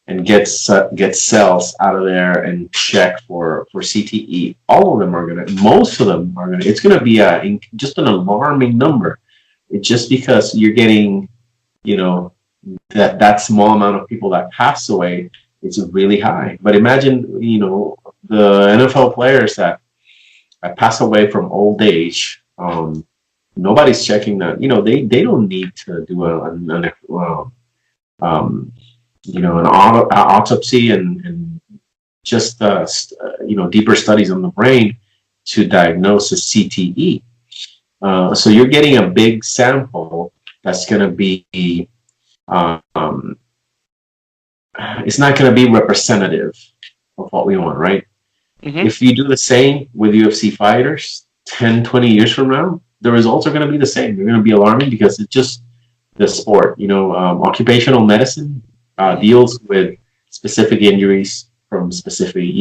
and get cells out of there and check for CTE, most of them are gonna, it's gonna be just an alarming number. It's just because you're getting, that small amount of people that pass away it's really high. But imagine, the NFL players that pass away from old age. Nobody's checking that. They don't need to do an autopsy and just deeper studies on the brain to diagnose a CTE. So you're getting a big sample that's going to be, it's not going to be representative of what we want, right? Mm-hmm. If you do the same with UFC fighters 10, 20 years from now, the results are going to be the same. They're going to be alarming because it's just the sport. Occupational medicine deals with specific injuries from specific,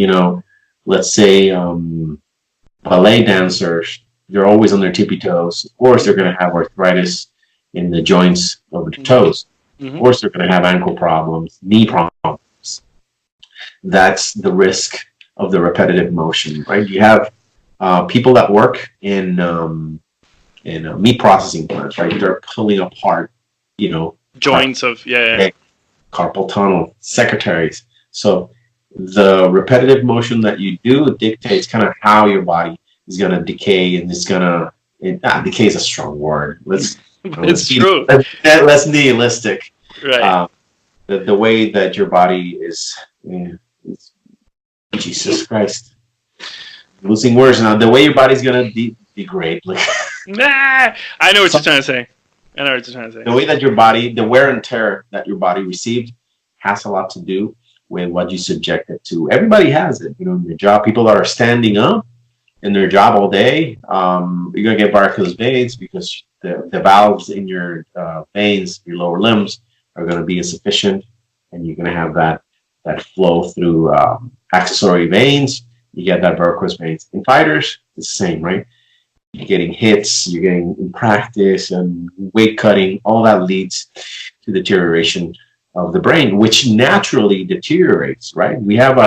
let's say ballet dancers, they're always on their tippy toes. Of course, they're going to have arthritis in the joints of the toes. Mm-hmm. Of course, they're going to have ankle problems, knee problems. That's the risk of the repetitive motion, right? You have people that work in meat processing plants, right? They're pulling apart, joints of carpal tunnel, secretaries. So the repetitive motion that you do dictates kind of how your body is going to decay, and decay is a strong word. It's true. Less nihilistic. Right. The way that your body is, Jesus Christ, losing words now. The way your body's going to degrade. I know what you're trying to say. The way that your body, the wear and tear that your body received has a lot to do with what you subject it to. Everybody has it. In your job, people that are standing up in their job all day, you're going to get varicose veins because the valves in your veins, your lower limbs, are going to be insufficient, and you're going to have that flow through accessory veins. You get that varicose veins. In fighters, it's the same, right? You're getting hits, you're getting in practice and weight cutting, all that leads to deterioration of the brain, which naturally deteriorates, right? We have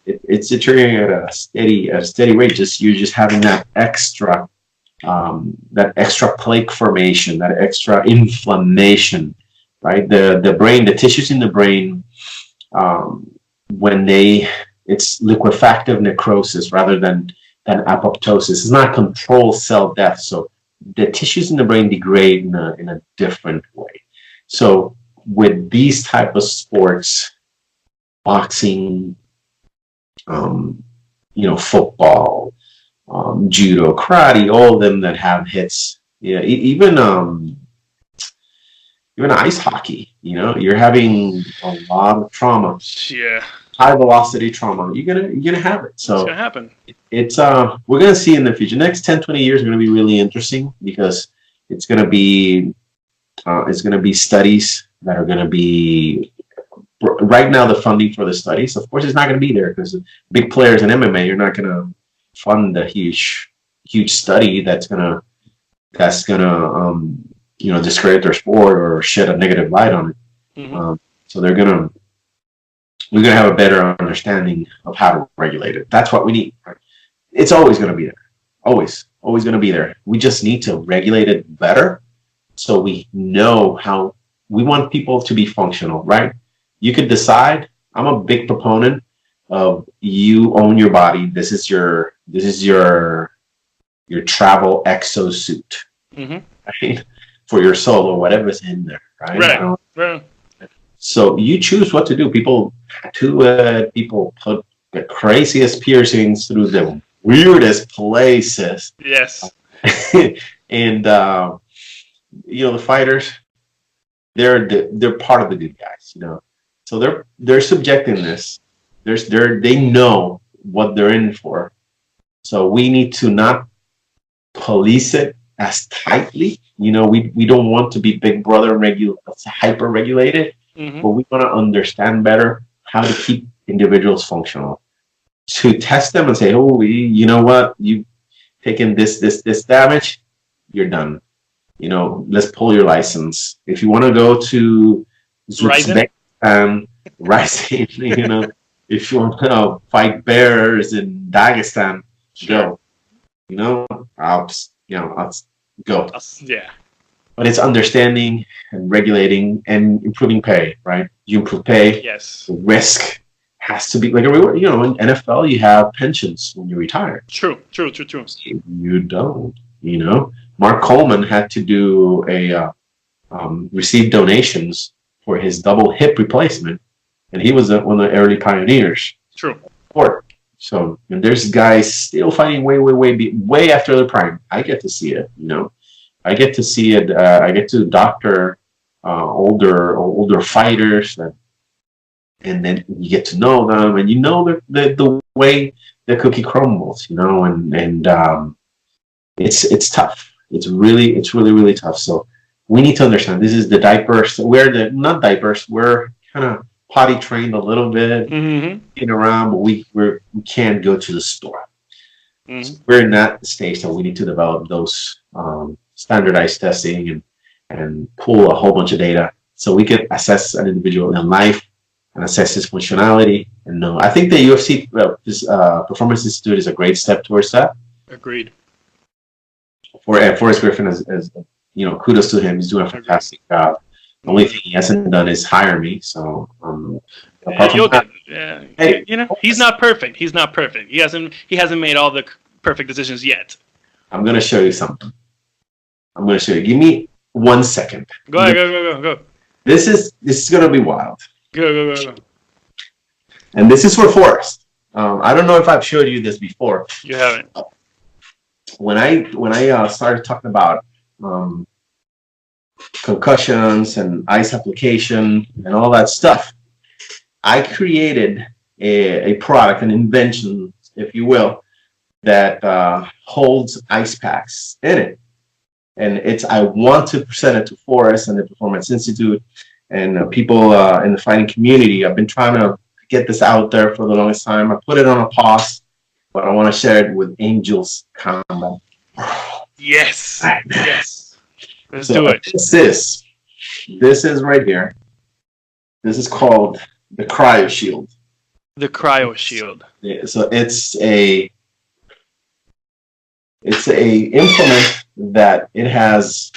it's deteriorating at a steady rate. You're just having that extra plaque formation, that extra inflammation, right? The brain, the tissues in the brain, when it's liquefactive necrosis rather than apoptosis. It's not controlled cell death. So the tissues in the brain degrade in a different way. So with these type of sports, boxing, football, judo, karate, all of them that have hits, even ice hockey, you're having a lot of trauma. Yeah. High velocity trauma. You're gonna have it. So it's gonna happen. It's we're gonna see in the future. Next 10, 20 years are gonna be really interesting because it's gonna be studies that are gonna be right now. The funding for the studies, of course, it's not gonna be there because big players in MMA, you're not gonna fund a huge study that's gonna discredit their sport or shed a negative light on it. Mm-hmm. So we're going to have a better understanding of how to regulate it. That's what we need. Right? It's always going to be there. Always going to be there. We just need to regulate it better so we know how we want people to be functional, right? You could decide. I'm a big proponent of you own your body. This is your travel exosuit, mm-hmm. right? For your soul or whatever's in there, right? Right. So you choose what to do. People tattoo it. People put the craziest piercings through the weirdest places. Yes. And the fighters, they're part of the good guys, So they're subjecting this. They know what they're in for. So we need to not police it as tightly. We don't want to be Big Brother hyper regulated. Mm-hmm. But we want to understand better how to keep individuals functional. To test them and say, oh, you know what? You've taken this damage, you're done. Let's pull your license. If you want to go to Uzbekistan, Rising, if you want to fight bears in Dagestan, go. I'll go. Yeah. But it's understanding and regulating and improving pay, right? You improve pay, yes. the risk has to be like a reward. You know, in NFL, you have pensions when you retire. True. You don't. You know, Mark Coleman had to do a receive donations for his double hip replacement, and he was one of the early pioneers. True. So and there's guys still fighting way after their prime. I get to see it. You know, I get to see it. I get to doctor older fighters, and then you get to know them, and you know the way the cookie crumbles. You know, and it's tough. It's really tough. So we need to understand this is the diapers. We're not diapers. We're kind of potty trained a little bit, getting around, but we can't go to the store. So we're in that stage that we need to develop those standardized testing and pull a whole bunch of data so we can assess an individual in life and assess his functionality. And no, I think the UFC Performance Institute is a great step towards that. Agreed. Forrest Griffin, as you know, kudos to him. He's doing a fantastic job. The only thing he hasn't done is hire me. So, hey, you know, he's not perfect. He hasn't made all the perfect decisions yet. I'm gonna show you something. Give me 1 second. Go ahead. Go. This is gonna be wild. Go. And this is for Forrest. I don't know if I've showed you this before. You haven't. When I started talking about concussions and ice application and all that stuff, I created a product, an invention, if you will, that holds ice packs in it. And I want to present it to Forrest and the Performance Institute and people in the fighting community. I've been trying to get this out there for the longest time. I put it on a pause, but I want to share it with Angels Combat. Yes. Yes. Let's So do it. This is right here. This is called the Cryo-shield. The Cryo-shield. Yeah, so it's a implement that it's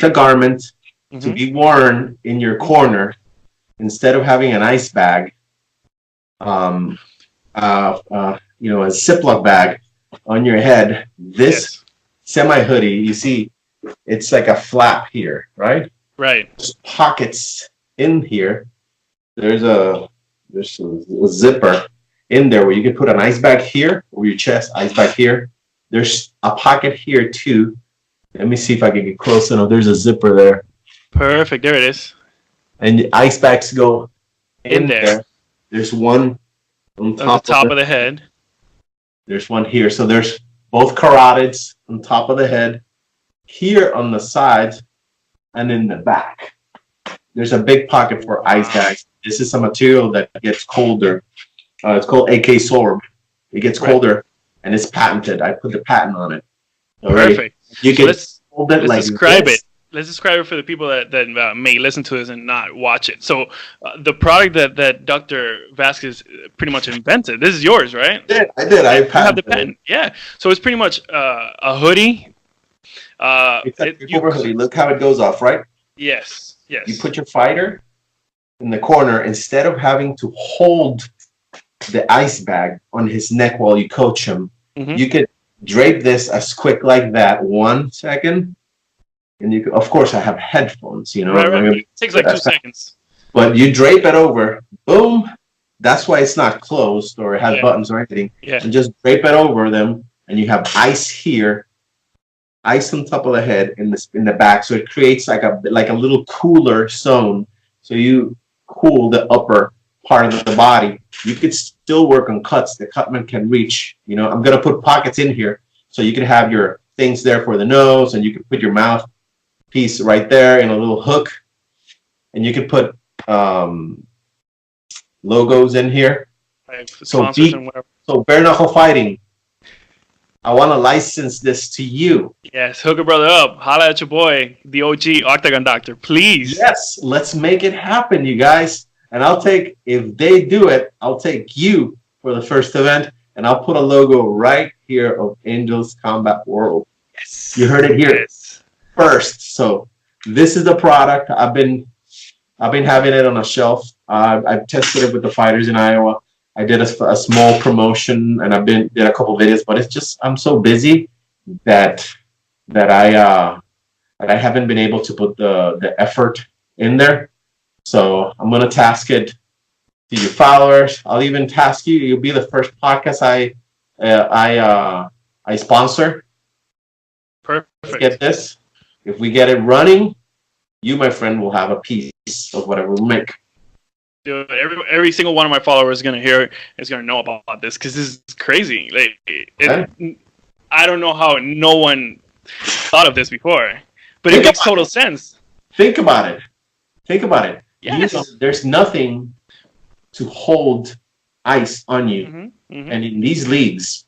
a garment to be worn in your corner instead of having an ice bag, a Ziploc bag on your head. This semi hoodie, you see, it's like a flap here, right? Right. There's pockets in here. There's a zipper in there where you can put an ice bag here over your chest, ice bag here. There's a pocket here too. Let me see if I can get close enough. There's a zipper there. Perfect. There it is. And the ice bags go in there. There's one on top of the head. There's one here. So there's both carotids on top of the head, here on the sides, and in the back. There's a big pocket for ice bags. This is a material that gets colder. It's called AK Sorb. It gets colder, and it's patented. I put the patent on it. Already. Perfect. You can hold it like describe this. it. Let's describe it for the people that may listen to this and not watch it. So, the product that Dr. Vazquez pretty much invented. This is yours, right? I did. I have the patent. Yeah. So it's pretty much a hoodie. It's like a hoodie. Look how it goes off, right? Yes. You put your fighter in the corner instead of having to hold the ice bag on his neck while you coach him. You could drape this as quick like that. 1 second. And you could, of course, I have headphones, you know. Right. It takes like 2 seconds. But you drape it over, boom. That's why it's not closed or it has buttons or anything. Yeah. And just drape it over them, and you have ice here, ice on top of the head in the back. So it creates like a little cooler zone. So you cool the upper part of the body. You could still work on cuts the cutman can reach. You know, I'm gonna put pockets in here so you can have your things there for the nose, and you can put your mouth piece right there in a little hook, and you can put logos in here. So bare knuckle fighting, I want to license this to you. Yes, hook a brother up. Holla at your boy, the OG Octagon Doctor, please. Yes, let's make it happen, you guys. And if they do it, I'll take you for the first event, and I'll put a logo right here of Angels Combat World. Yes. You heard it here first. So this is the product. I've been having it on a shelf. I've tested it with the fighters in Iowa. I did a small promotion, and did a couple videos, but it's just I'm so busy that that I haven't been able to put the effort in there. So I'm gonna task it to your followers. I'll even task you. You'll be the first podcast I sponsor. Perfect. Let's get this. If we get it running, you, my friend, will have a piece of whatever we make. Dude, every single one of my followers is gonna know about this because this is crazy. Like, I don't know how no one thought of this before, but it makes total sense. Think about it. Think about it. Yes. There's nothing to hold ice on you, and in these leagues,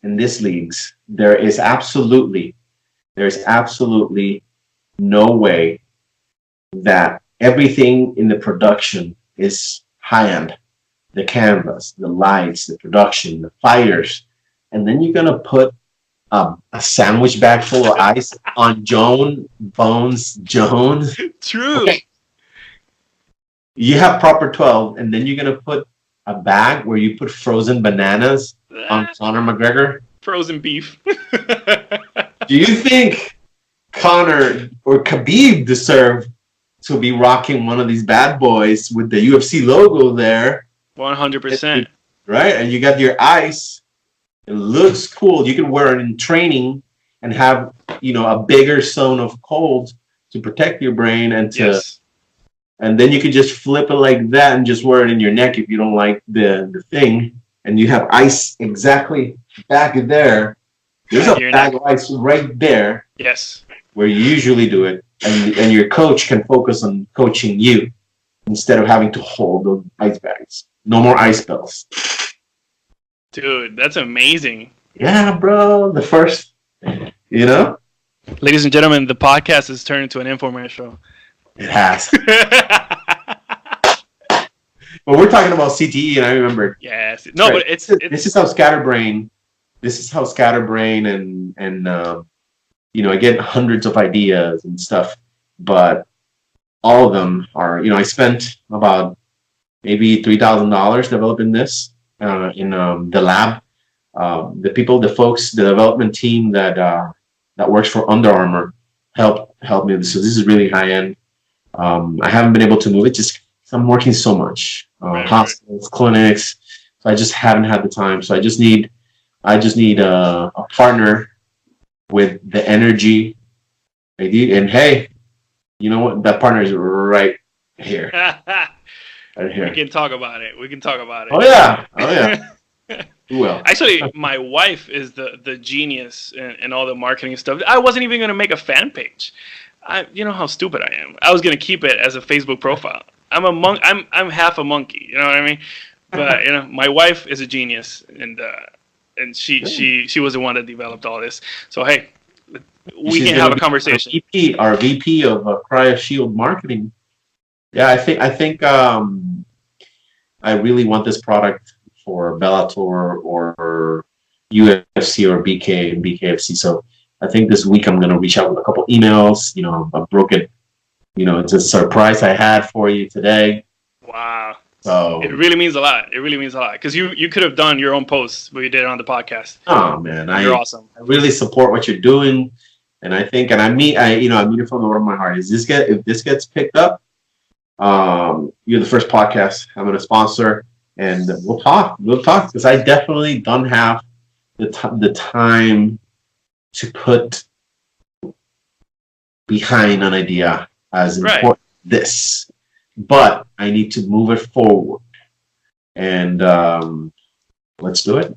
there's absolutely no way that everything in the production is high-end. The canvas, the lights, the production, the fighters, and then you're gonna put a sandwich bag full of ice on Bones Jones. True. Okay. You have proper 12, and then you're gonna put a bag where you put frozen bananas on Conor McGregor. Frozen beef. Do you think Conor or Khabib deserve to be rocking one of these bad boys with the UFC logo there? 100%. Right? And you got your ice. It looks cool. You can wear it in training and have, a bigger zone of cold to protect your brain and then you could just flip it like that and just wear it in your neck if you don't like the thing. And you have ice exactly back there. There's a bag of ice right there. Yes. Where you usually do it. And your coach can focus on coaching you instead of having to hold those ice bags. No more ice spells. Dude, that's amazing. Yeah, bro. The first, Ladies and gentlemen, the podcast has turned into an infomercial. It has. But we're talking about CTE, and I remember. Yes. No, right. But it's this is how Scatterbrain. And I get hundreds of ideas and stuff, but all of them are, I spent about maybe $3,000 developing this in the lab. The folks, the development team that works for Under Armour helped me. So this is really high end. I haven't been able to move it just because I'm working so much. Hospitals, clinics. So I just haven't had the time. So I just need a partner with the energy. And hey, you know what? That partner is right here. Right here. We can talk about it. Oh yeah. Who will? Actually, my wife is the genius in all the marketing stuff. I wasn't even going to make a fan page. You know how stupid I am. I was going to keep it as a Facebook profile. I'm a monk. I'm half a monkey. You know what I mean? But my wife is a genius, and she was the one that developed all this. So hey, we can have a conversation. Our VP of Cryo-shield marketing. Yeah, I think I really want this product for Bellator or UFC or BKFC. So I think this week I'm going to reach out with a couple emails. I broke it. It's a surprise I had for you today. Wow. So it really means a lot. Because you could have done your own posts, but you did it on the podcast. Oh man, you're awesome. I really support what you're doing, and I think, and I mean it from the bottom of my heart. If this gets picked up, you're the first podcast I'm going to sponsor, and we'll talk because I definitely don't have the time to put behind an idea as important as this, but I need to move it forward, and let's do it.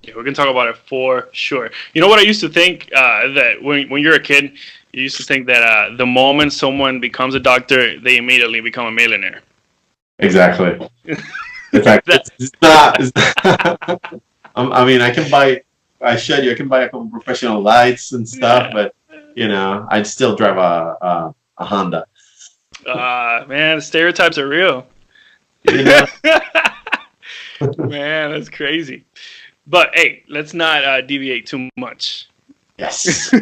Yeah, we can talk about it for sure. You know what I used to think that when you're a kid, you used to think that the moment someone becomes a doctor, they immediately become a millionaire. Exactly. It's not. I mean, I can buy a couple professional lights and stuff, but I'd still drive a Honda. Man, the stereotypes are real. Man, that's crazy. But hey, let's not deviate too much. Yes.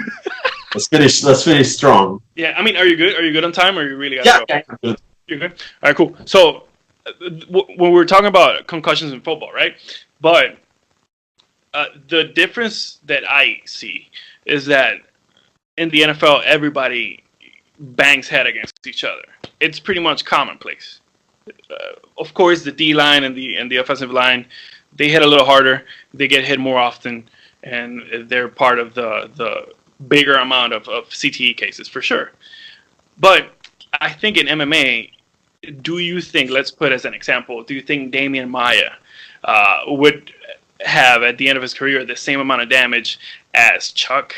Let's finish strong. Yeah, I mean, are you good? Are you good on time, or are you really? Yeah, I'm good. You're good. All right, cool. So when we're talking about concussions in football, right? But the difference that I see is that in the NFL, everybody bangs head against each other. It's pretty much commonplace. Of course, the D line and the offensive line, they hit a little harder. They get hit more often, and they're part of the bigger amount of CTE cases for sure. But I think in MMA, do you think, let's put as an example, do you think Damian Maya would have at the end of his career the same amount of damage as Chuck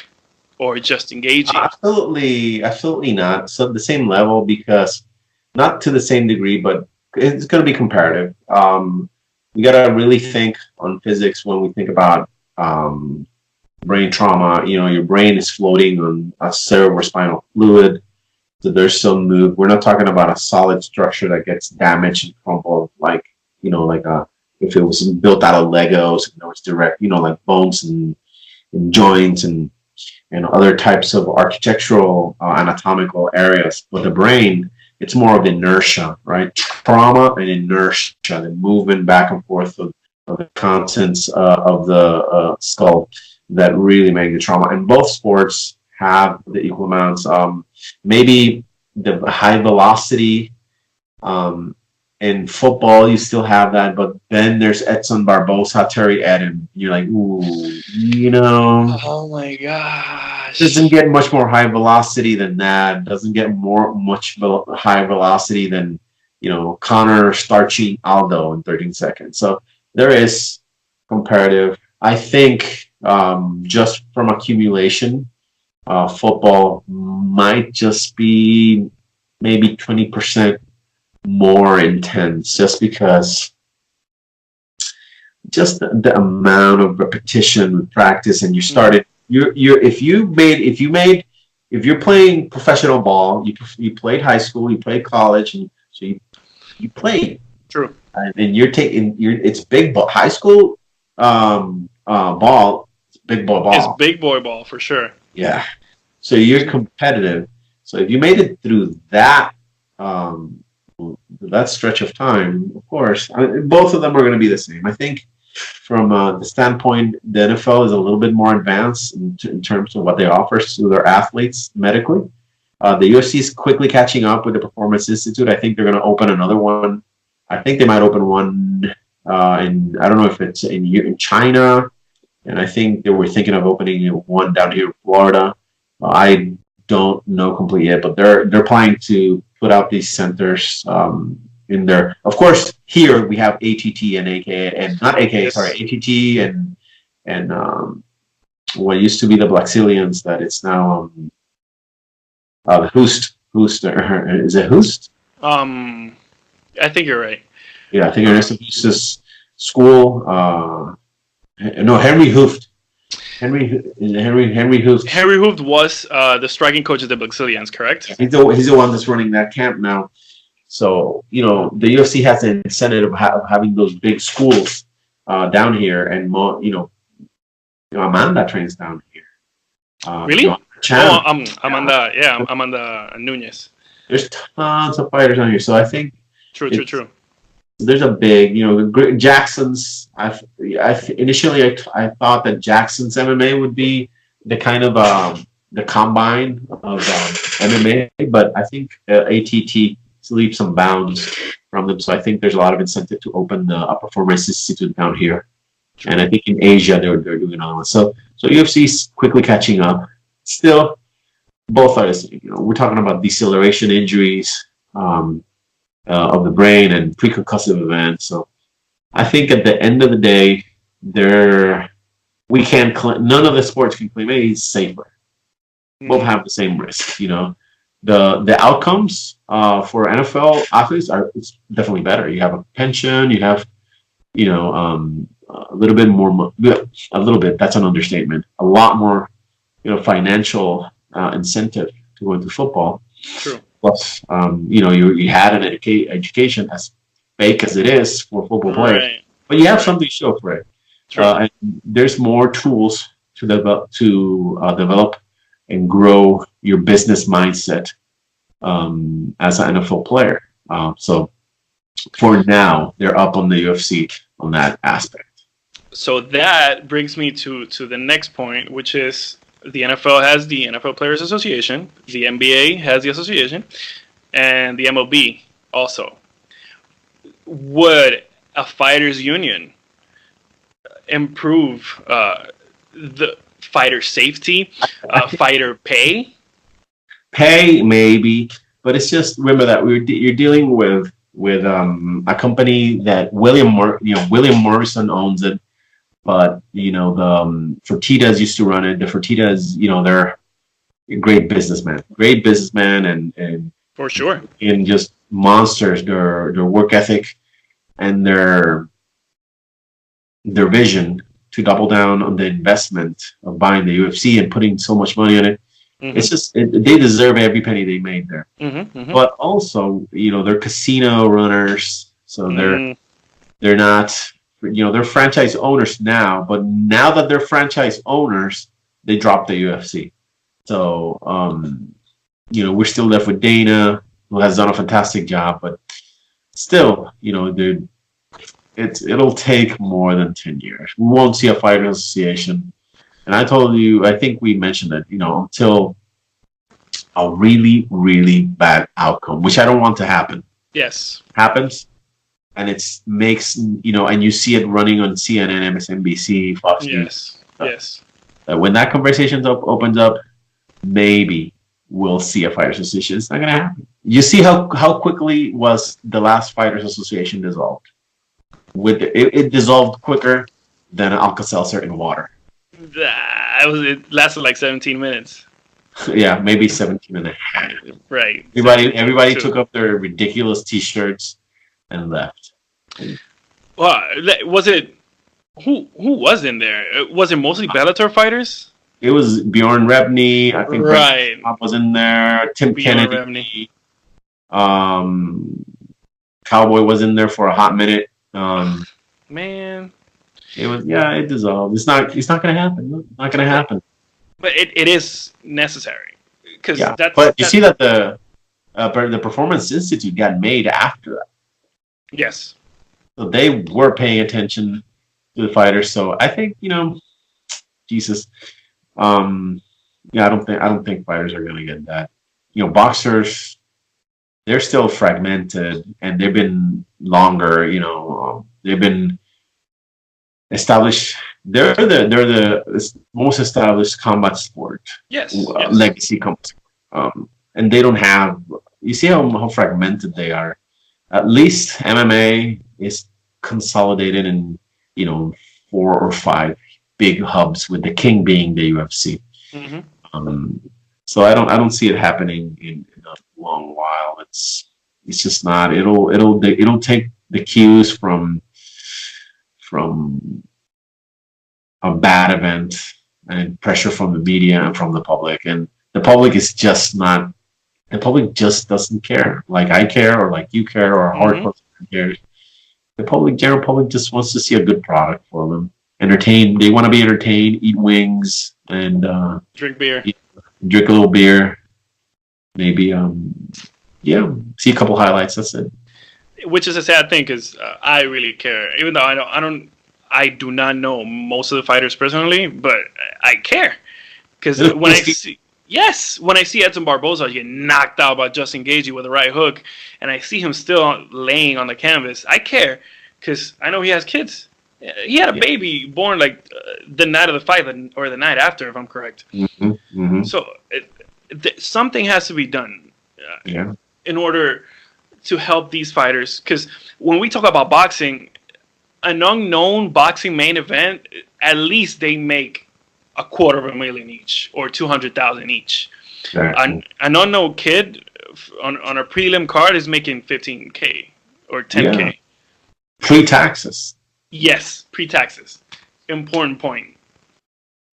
or Justin Gagey? Absolutely not. So the same level, because not to the same degree, but it's going to be comparative. We got to really think on physics when we think about brain trauma. You know, your brain is floating on a cerebrospinal fluid. So there's some move. We're not talking about a solid structure that gets damaged and crumpled, like, you know, like if it was built out of Legos, you know, it's direct, you know, like bones and joints and other types of architectural anatomical areas. But the brain, it's more of inertia, right? Trauma and inertia, the movement back and forth of the contents of the skull that really make the trauma. And both sports have the equal amounts. Maybe the high velocity in football, you still have that, but then there's Edson Barbosa, Terry Eden. You're like, ooh, you know. Oh my gosh! Doesn't get much more high velocity than that. Doesn't get much high velocity than, you know, Connor starching Aldo in 13 seconds. So there is comparative. I think just from accumulation, football might just be maybe 20% more intense, just because just the amount of repetition with practice. And you started if you're playing professional ball, you played high school, you played college, and so you played. True. And it's big ball. High school ball, it's big boy ball. It's big boy ball for sure. Yeah. So you're competitive. So if you made it through that stretch of time, of course, both of them are going to be the same. I think from the standpoint, the NFL is a little bit more advanced in terms of what they offer to their athletes medically. The UFC is quickly catching up with the Performance Institute. I think they're going to open another one. I think they might open one I don't know if it's in China, and I think they were thinking of opening one down here in Florida. I don't know completely yet, but they're planning to put out these centers in there. Of course, here we have ATT and AKA, and not AKA, sorry, ATT and what used to be the Blaxilians, that it's now the Hoost. Is it Hoost? I think you're right. Yeah, I think Ernesto Hoost's school. No, Henry Hooft. Henry Hooft. Henry Hooft was the striking coach of the Blaxilians, correct? He's the one that's running that camp now. So, you know, the UFC has the incentive of having those big schools down here, and you know, Amanda trains down here. Really? You know, Amanda Nunez. There's tons of fighters down here, so I think True. there's a big, you know, Jackson's. Initially I thought that Jackson's MMA would be the kind of the combine of MMA, but I think ATT leaps some bounds from them. So I think there's a lot of incentive to open a Performance Institute down here, and I think in Asia they're doing all this. So UFC's quickly catching up. Still, both are, you know, we're talking about deceleration injuries of the brain and preconcussive events. So I think at the end of the day, we can't none of the sports can claim it's safer. Both have the same risk. You know, the outcomes for NFL athletes it's definitely better. You have a pension. You have, you know, a little bit more. A little bit. That's an understatement. A lot more, you know, financial incentive to go into football. True. Plus, you know, you had an education, as fake as it is for football players, right, but you have something to show for it. And there's more tools to develop and grow your business mindset as an NFL player. So for now, they're up on the UFC on that aspect. So that brings me to the next point, which is the NFL has the NFL Players Association, the NBA has the association, and the MLB also. Would a fighters union improve the fighter safety, fighter pay? Pay maybe, but it's just remember that you're dealing with a company that William Morrison owns it, but the Fertitas used to run it. The Fertitas, they're great businessmen, and For sure. in just monsters. Their work ethic and their vision to double down on the investment of buying the UFC and putting so much money on it. Mm-hmm. It's just they deserve every penny they made there. Mm-hmm, mm-hmm. But also, they're casino runners, so they're not, they're franchise owners now. But now that they're franchise owners, they dropped the UFC. So, we're still left with Dana, who has done a fantastic job, but still, it'll take more than 10 years. We won't see a fighters association. And I told you, I think we mentioned it, until a really, really bad outcome, which I don't want to happen. Yes. Happens. And it makes, and you see it running on CNN, MSNBC, Fox News. Yes. When that conversation opens up, maybe we'll see a fighters association. It's not going to happen. You see how quickly was the last fighters association dissolved? It dissolved quicker than Alka-Seltzer in water. It lasted like 17 minutes. Yeah, maybe 17 and a half. Right. Everybody took up their ridiculous T-shirts and left. Well, was it who was in there? Was it mostly Bellator fighters? It was Bjorn Rebney. I think right. Was in there. Tim Bjorn Kennedy. Cowboy was in there for a hot minute. Man. It dissolved. It's not going to happen. Not going to happen. But it is necessary because But you see that the Performance Institute got made after that. Yes. So they were paying attention to the fighters. So I think Jesus. I don't think fighters are going to get that. Boxers, they're still fragmented and they've been longer. They've been established. They're the most established combat sport. Yes. Legacy combat sport. And they don't have. You see how fragmented they are. At least MMA is consolidated in 4 or 5 big hubs, with the king being the UFC. Mm-hmm. So I don't see it happening in a long while. It's just not. It'll take the cues from a bad event and pressure from the media and from the public, and the public is just not. The public just doesn't care, like I care, or like you care, or a hardcore cares. The general public, just wants to see a good product for them. Entertain. They want to be entertained, eat wings, and drink beer. Drink a little beer. Maybe, see a couple highlights. That's it. Which is a sad thing because I really care, even though I do not know most of the fighters personally, but I care because when I see Edson Barboza get knocked out by Justin Gaethje with a right hook, and I see him still laying on the canvas, I care because I know he has kids. He had a baby born like the night of the fight or the night after, if I'm correct. Mm-hmm, mm-hmm. So something has to be done in order to help these fighters. Because when we talk about boxing, an unknown boxing main event, at least they make $250,000 each or $200,000 each. Exactly. An unknown kid on a prelim card is making $15K or $10K. Yeah. Pre-taxes. Yes, pre-taxes. Important point.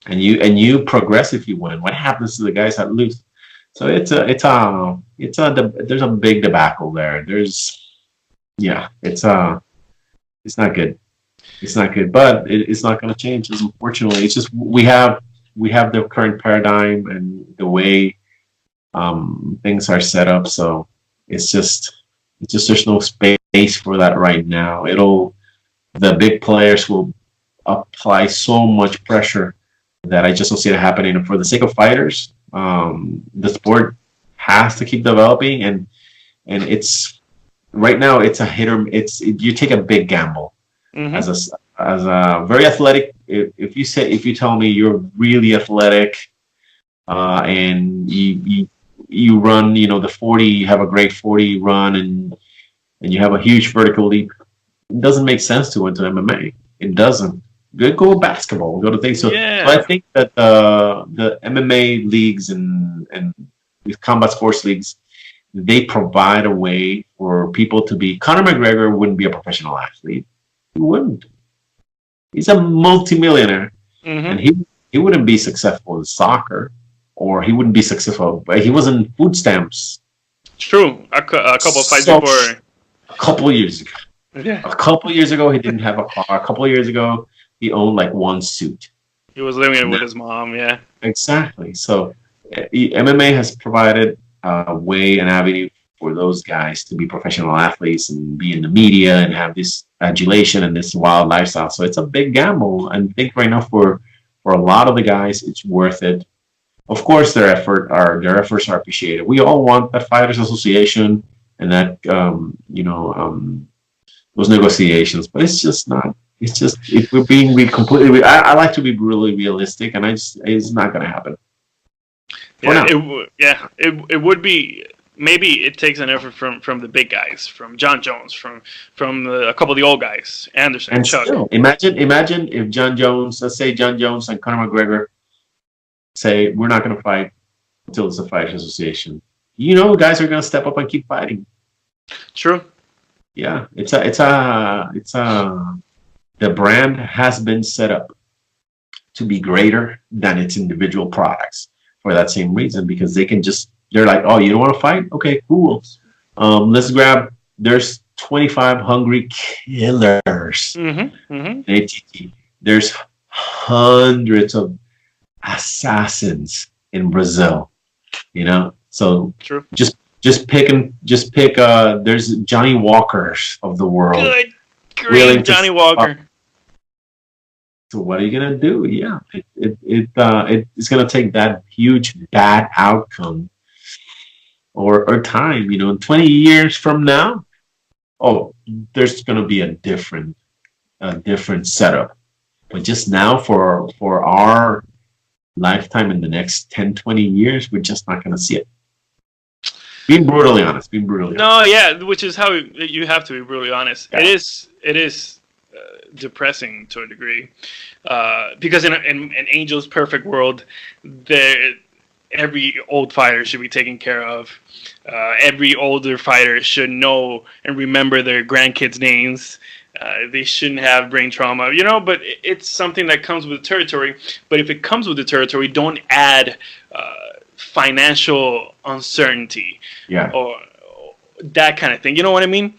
And you progress if you win. What happens to the guys that lose? So there's a big debacle there. It's not good. It's not good, but it's not going to change. Unfortunately, it's just we have the current paradigm and the way things are set up. So it's just It's just there's no space for that right now. The big players will apply so much pressure that I just don't see it happening. And for the sake of fighters, the sport has to keep developing, and it's right now it's a hit or you take a big gamble as a very athletic. If you tell me you're really athletic and you run, the 40, you have a great 40 run, and you have a huge vertical leap, it doesn't make sense to enter MMA. It doesn't. Go basketball, go to things. So I think that the MMA leagues and these combat sports leagues, they provide a way for people to be. Conor McGregor wouldn't be a professional athlete. He wouldn't. He's a multimillionaire, and he wouldn't be successful in soccer, or he wouldn't be successful. But he was in food stamps. True. A couple of fights before. A couple of years ago. Yeah. A couple of years ago, he didn't have a car. A couple of years ago, he owned like one suit. He was living with his mom, yeah. Exactly. So MMA has provided a way, an avenue for those guys to be professional athletes and be in the media and have this adulation and this wild lifestyle. So it's a big gamble. And I think right now for a lot of the guys, it's worth it. Of course, their efforts are appreciated. We all want that Fighters Association and that those negotiations, but it's just not. It's just, if we're being I like to be brutally realistic, and it's not going to happen. It would be. Maybe it takes an effort from the big guys, from John Jones, from a couple of the old guys, Anderson, and Chuck. Still, imagine if John Jones, let's say John Jones and Conor McGregor, say we're not going to fight until it's a Fighters Association. Guys are going to step up and keep fighting. True. Yeah, the brand has been set up to be greater than its individual products for that same reason, because they're like, oh, you don't want to fight? Okay, cool. Let's grab, there's 25 hungry killers in ATT. There's hundreds of assassins in Brazil, So true. Just pick there's Johnny Walkers of the world. Good grief, Johnny Walker. So what are you gonna do? Yeah, it's gonna take that huge bad outcome or time. 20 years from now, there's gonna be a different setup. But just now, for our lifetime in the next 10, 20 years, we're just not gonna see it. Being brutally honest. No, yeah, which is how you have to be brutally honest. Yeah. It is depressing to a degree, because in Angel's perfect world, every old fighter should be taken care of. Every older fighter should know and remember their grandkids' names. They shouldn't have brain trauma, but it's something that comes with the territory. But if it comes with the territory, don't add financial uncertainty, or that kind of thing. You know what I mean?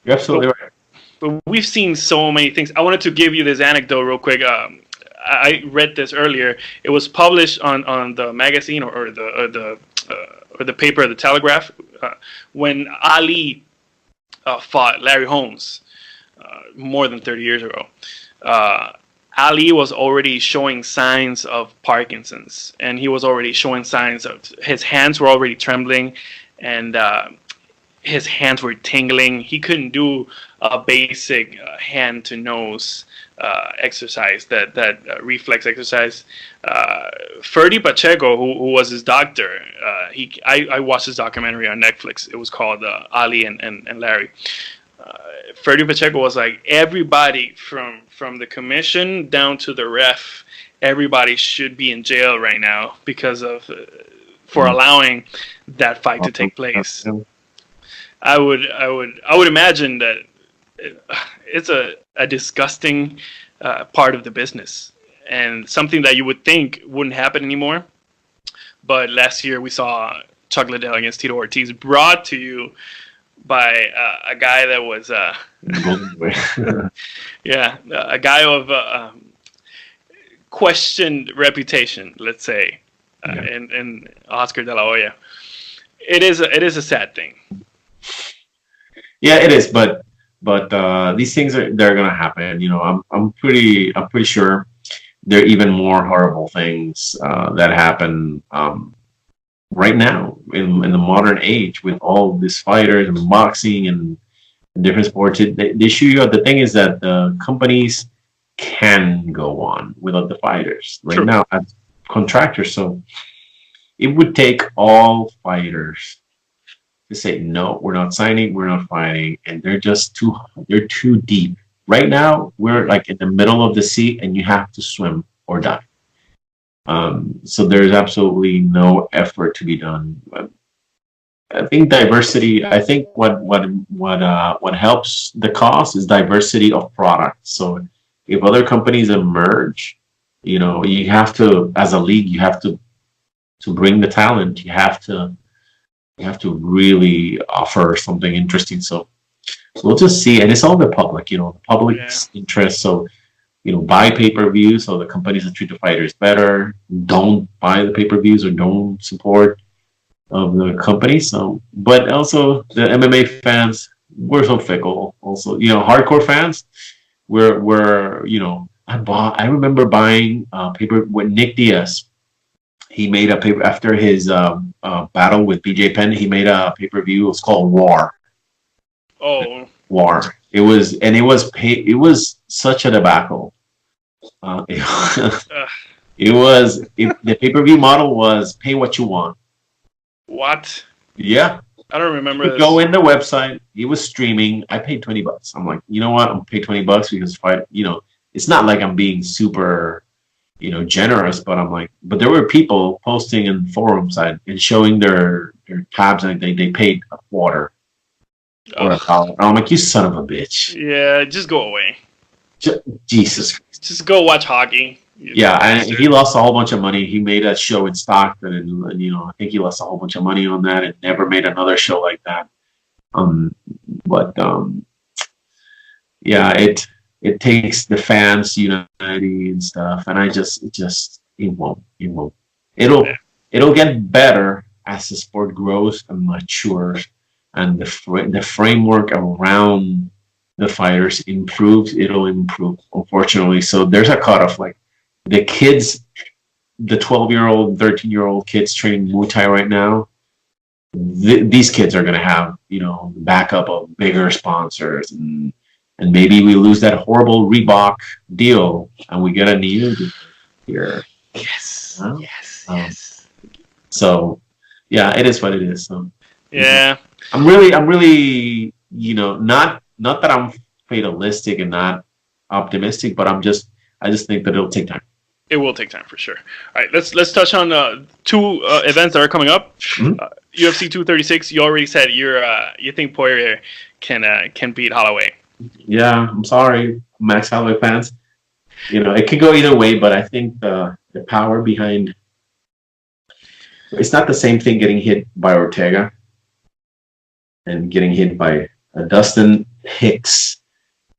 You're absolutely right. But we've seen so many things. I wanted to give you this anecdote real quick. I read this earlier. It was published on the magazine or the paper, the Telegraph, when Ali fought Larry Holmes more than 30 years ago. Ali was already showing signs of Parkinson's, and he was already showing signs of his hands were already trembling, and his hands were tingling. He couldn't do a basic hand to nose exercise, that reflex exercise. Ferdy Pacheco, who was his doctor, I watched his documentary on Netflix. It was called Ali and Larry. Ferdy Pacheco was like, everybody from the commission down to the ref, everybody should be in jail right now because of for allowing that fight to take place. I would imagine that it's a disgusting part of the business, and something that you would think wouldn't happen anymore. But last year we saw Chuck Liddell against Tito Ortiz, brought to you by a guy that was a guy of questioned reputation, let's say, in Oscar De La Hoya. It is a sad thing. Yeah, it is, but these things they're gonna happen. You know, I'm pretty sure there are even more horrible things that happen right now in the modern age with all these fighters and boxing and different sports. They shoot you out. The thing is that the companies can go on without the fighters right True. now as contractors. So it would take all fighters to say no, we're not signing, we're not fighting, and they're too deep. Right now, we're like in the middle of the sea, and you have to swim or die. So there's absolutely no effort to be done. But I think diversity. I think what helps the cause is diversity of products. So if other companies emerge, you know, you have to, as a league, you have to bring the talent. You have to really offer something interesting. So we'll just see, and it's all the public, you know, the Yeah. public's interest. So you know, buy pay-per-view so the companies that treat the fighters better. Don't buy the pay-per-views or don't support of the company. So, but also the MMA fans, we're so fickle. Also, you know, hardcore fans, we're you know, I remember buying paper with Nick Diaz. He made a paper after his battle with BJ Penn. He made a pay-per-view. It was called War. Oh. War. It was such a debacle. It, Uh, the pay-per-view model was pay what you want. what? Yeah, I don't remember would go this. in the website. He was streaming. I paid $20. I'm like, you know what? I'm paid $20 because fight. You know, it's not like I'm being super, you know, generous, but I'm like, but there were people posting in forums and showing their tabs and they paid a quarter or a Ugh. dollar. I'm like, you son of a bitch. Yeah, just go away. Jesus. Just go watch hockey. You Yeah, and bastard. he lost a whole bunch of money. He made a show in Stockton, and you know, I think he lost a whole bunch of money on that, and never made another show like that. Um, but yeah, it takes the fans unity and stuff, and it won't. It'll Yeah. it'll get better as the sport grows and matures, and the framework around the fighters improves. It'll improve, unfortunately. So there's a cutoff. Like the kids, the 12-year-old, 13-year-old kids training Muay Thai right now, these kids are going to have, you know, the backup of bigger sponsors, and maybe we lose that horrible Reebok deal and we get a new deal here. Yes. Huh? Yes. Um, Yes. so yeah, it is what it is. So Yeah. I'm really, you know, not that I'm fatalistic and not optimistic, but I just think that it'll take time. It will take time for sure. All right, let's touch on two events that are coming up. Mhm. UFC 236. You already said you think Poirier can beat Holloway. Yeah, I'm sorry, Max Holloway fans. You know, it could go either way, but I think the power behind it's not the same thing getting hit by Ortega and getting hit by Dustin Hicks.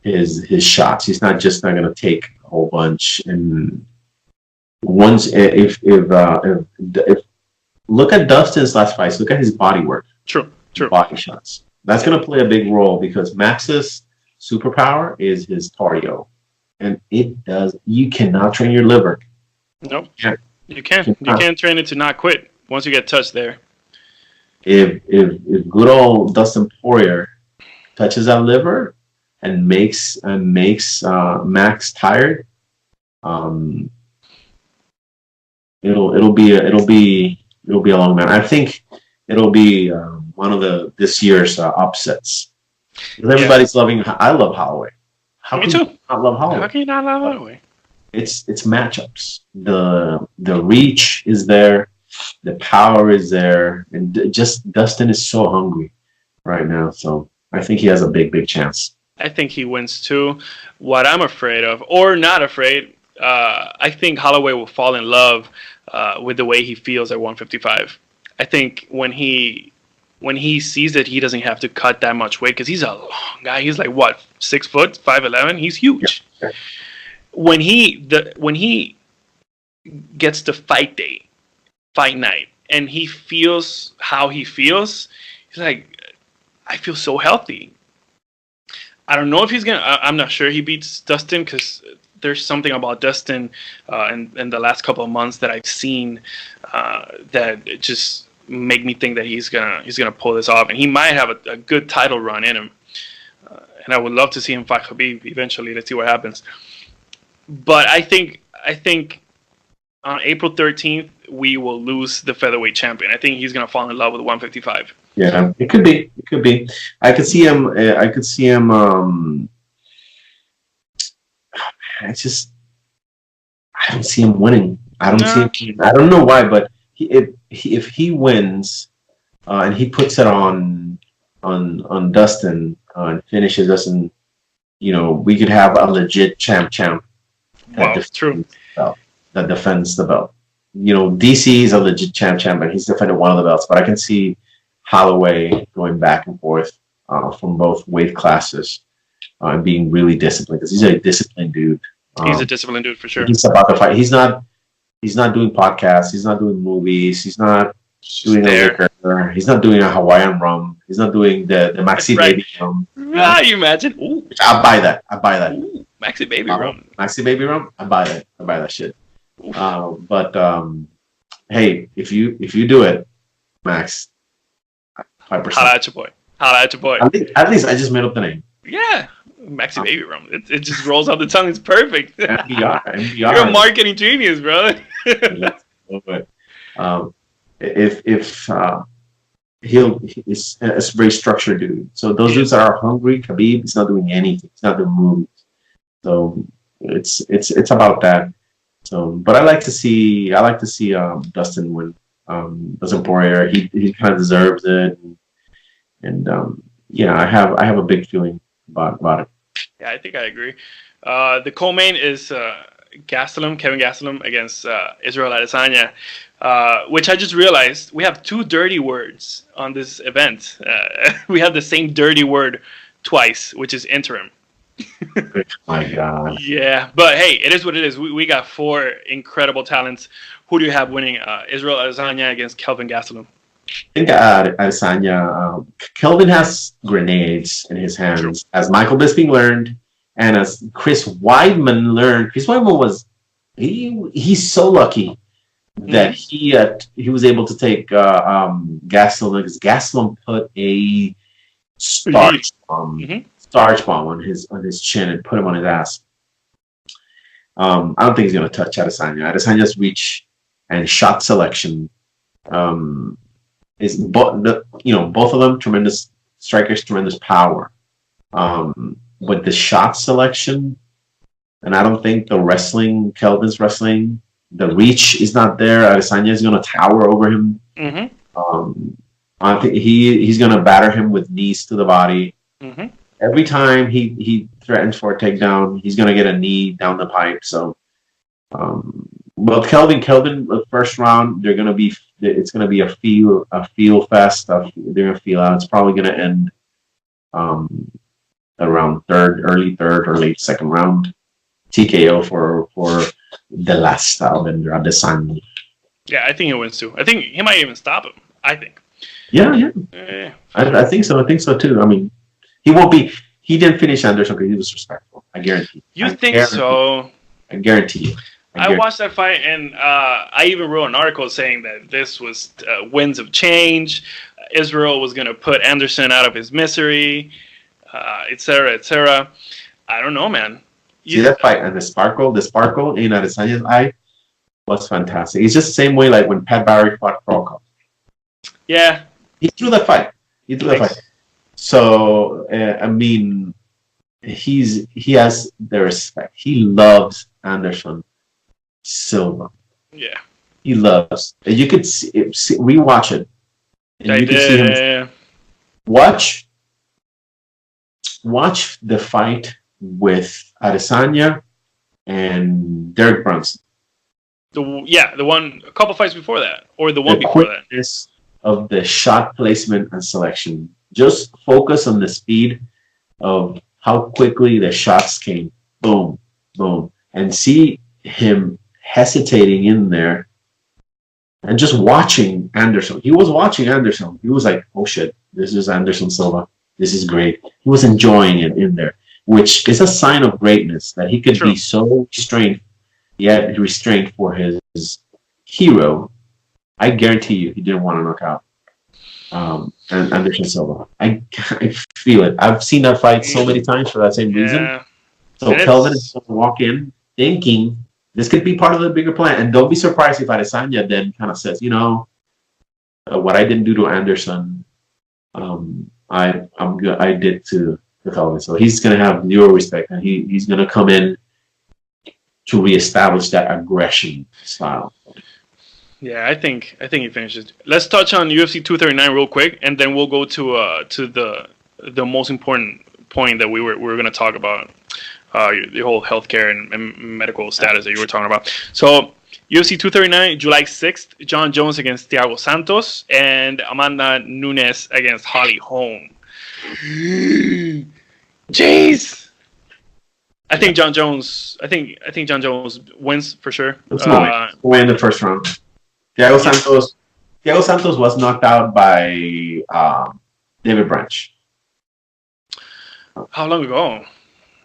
His shots. He's not going to take a whole bunch. And once if look at Dustin's last fights, look at his body work, True. True. body shots. That's going to play a big role because Max's superpower is his cardio, and it does. You cannot train your liver. Nope. Yeah. You can. You can't train it to not quit once you get touched there. If good old Dustin Poirier touches that liver and makes Max tired, um, it'll be a long man. I think it'll be one of this year's upsets. Because everybody's loving. I love Holloway. How Me can too. you not love How Holloway? can you not love Holloway? It's matchups. The reach is there, the power is there, and just Dustin is so hungry right now. So I think he has a big chance. I think he wins too. What I'm afraid of, or not afraid, I think Holloway will fall in love with the way he feels at 155. I think when he sees that he doesn't have to cut that much weight because he's a long guy. He's like what 6 foot, 5'11". He's huge. Yeah. When he gets to fight night, and he feels how he feels, he's like, I feel so healthy. I don't know if he's gonna. I'm not sure he beats Dustin because there's something about Dustin in the last couple of months that I've seen that just make me think that he's gonna pull this off, and he might have a good title run in him. And I would love to see him fight Khabib eventually. Let's see what happens. But I think on April 13th we will lose the featherweight champion. I think he's gonna fall in love with 155. Yeah, it could be. It could be. I could see him. I could see him. I don't see him winning. I don't see him. I don't know why, but if he wins, and he puts it on Dustin and finishes Dustin, we could have a legit champ. Wow, true. That defends the belt. DC is a legit champ, and he's defended one of the belts. But I can see Holloway going back and forth from both weight classes and being really disciplined, because he's a disciplined dude. He's a disciplined dude for sure. He's about to fight. He's not doing podcasts. He's not doing movies. He's not doing a liquor. He's not doing a Hawaiian rum. He's not doing the Maxi Baby rum. You imagine? Ooh. I'll buy that. Ooh, Maxi Baby rum. Maxi Baby rum. I buy that. I buy that shit. But hey, if you do it, Max, 5%. Holla at your boy. At least I just made up the name. Yeah. Maxi Baby rum. It just rolls off the tongue. It's perfect. MBR. You're a marketing genius, bro. He's a very structured dude. So those dudes that are hungry, Khabib, he's not doing anything. He's not doing moves. So it's about that. So, but I like to see Dustin win. Dustin Poirier, he kind of deserves it, and I have a big feeling about it. Yeah, I think I agree. The co-main is Kevin Gastelum against Israel Adesanya, which I just realized we have two dirty words on this event. We have the same dirty word twice, which is interim. My God. Yeah, but hey, it is what it is. We got four incredible talents. Who do you have winning? Israel Adesanya against Kelvin Gastelum. I think Adesanya. Kelvin has grenades in his hands, true, as Michael Bisping learned, and as Chris Weidman learned. Chris Weidman was he's so lucky that he was able to take Gastelum, because Gastelum put a starch bomb on his chin and put him on his ass. I don't think he's going to touch Adesanya. Adesanya's reach and shot selection is both of them tremendous strikers, tremendous power. With the shot selection, and I don't think the wrestling, Kelvin's wrestling, the reach is not there. Adesanya is going to tower over him. I think he's going to batter him with knees to the body. Every time he threatens for a takedown, he's going to get a knee down the pipe. So, well, Kelvin, the first round, it's going to be a feel fest. They're going to feel out. It's probably going to end around early third or late second round. TKO for the last Bender Adesanya. Yeah, I think he wins too. I think he might even stop him. I think. Yeah. I think so. I think so too. I mean, he won't be. He didn't finish Anderson because he was respectful. I guarantee. You think so? I guarantee you. I watched that fight, and I even wrote an article saying that this was winds of change. Israel was going to put Anderson out of his misery, etc., etc. I don't know, man. See that fight, and the sparkle in Adesanya's eye was fantastic. It's just the same way like when Pat Barry fought Crawford. Yeah, he threw that fight. So I mean, he has the respect. He loves Anderson Silva. Yeah, he loves. You could rewatch it. And you could see him. Watch the fight with Adesanya and Derek Brunson. The one a couple fights before that, or the one before that. Of the shot placement and selection. Just focus on the speed of how quickly the shots came. Boom, boom. And see him hesitating in there and just watching Anderson. He was watching Anderson. He was like, oh shit, this is Anderson Silva. This is great. He was enjoying it in there, which is a sign of greatness that he could be so restrained, yet restrained for his hero. I guarantee you, he didn't want to knock out and Anderson Silva. I feel it. I've seen that fight so many times for that same reason. So Kelvin is going to walk in thinking this could be part of the bigger plan, and don't be surprised if Adesanya then kind of says, what I didn't do to Anderson, I'm good. I did to Kelvin. So he's going to have zero respect, and he's going to come in to reestablish that aggression style. Yeah, I think he finishes. Let's touch on UFC 239 real quick, and then we'll go to the most important point that we were going to talk about, the whole healthcare and medical status that you were talking about. So UFC 239, July 6th, John Jones against Thiago Santos, and Amanda Nunes against Holly Holm. Jeez. I think John Jones wins for sure. Win the first round. Thiago Santos was knocked out by David Branch. How long ago?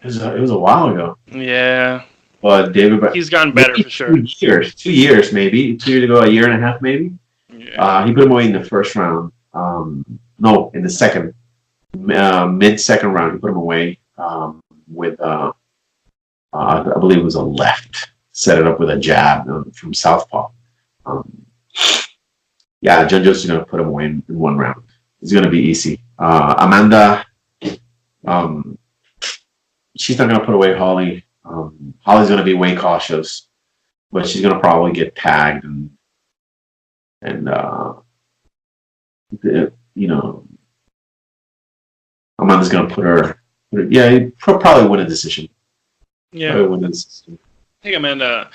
It was a while ago. Yeah. But David Branch, he's gotten better for sure. 2 years maybe. 2 years ago, a year and a half maybe. Yeah. He put him away in the first round. No, in the second, mid-second round, he put him away with I believe it was a left. Set it up with a jab from southpaw. John Jones is going to put him away in one round. It's going to be easy. Amanda, she's not going to put away Holly. Holly's going to be way cautious, but she's going to probably get tagged and Amanda's going to put her. He'll probably win a decision. Yeah, I think Amanda.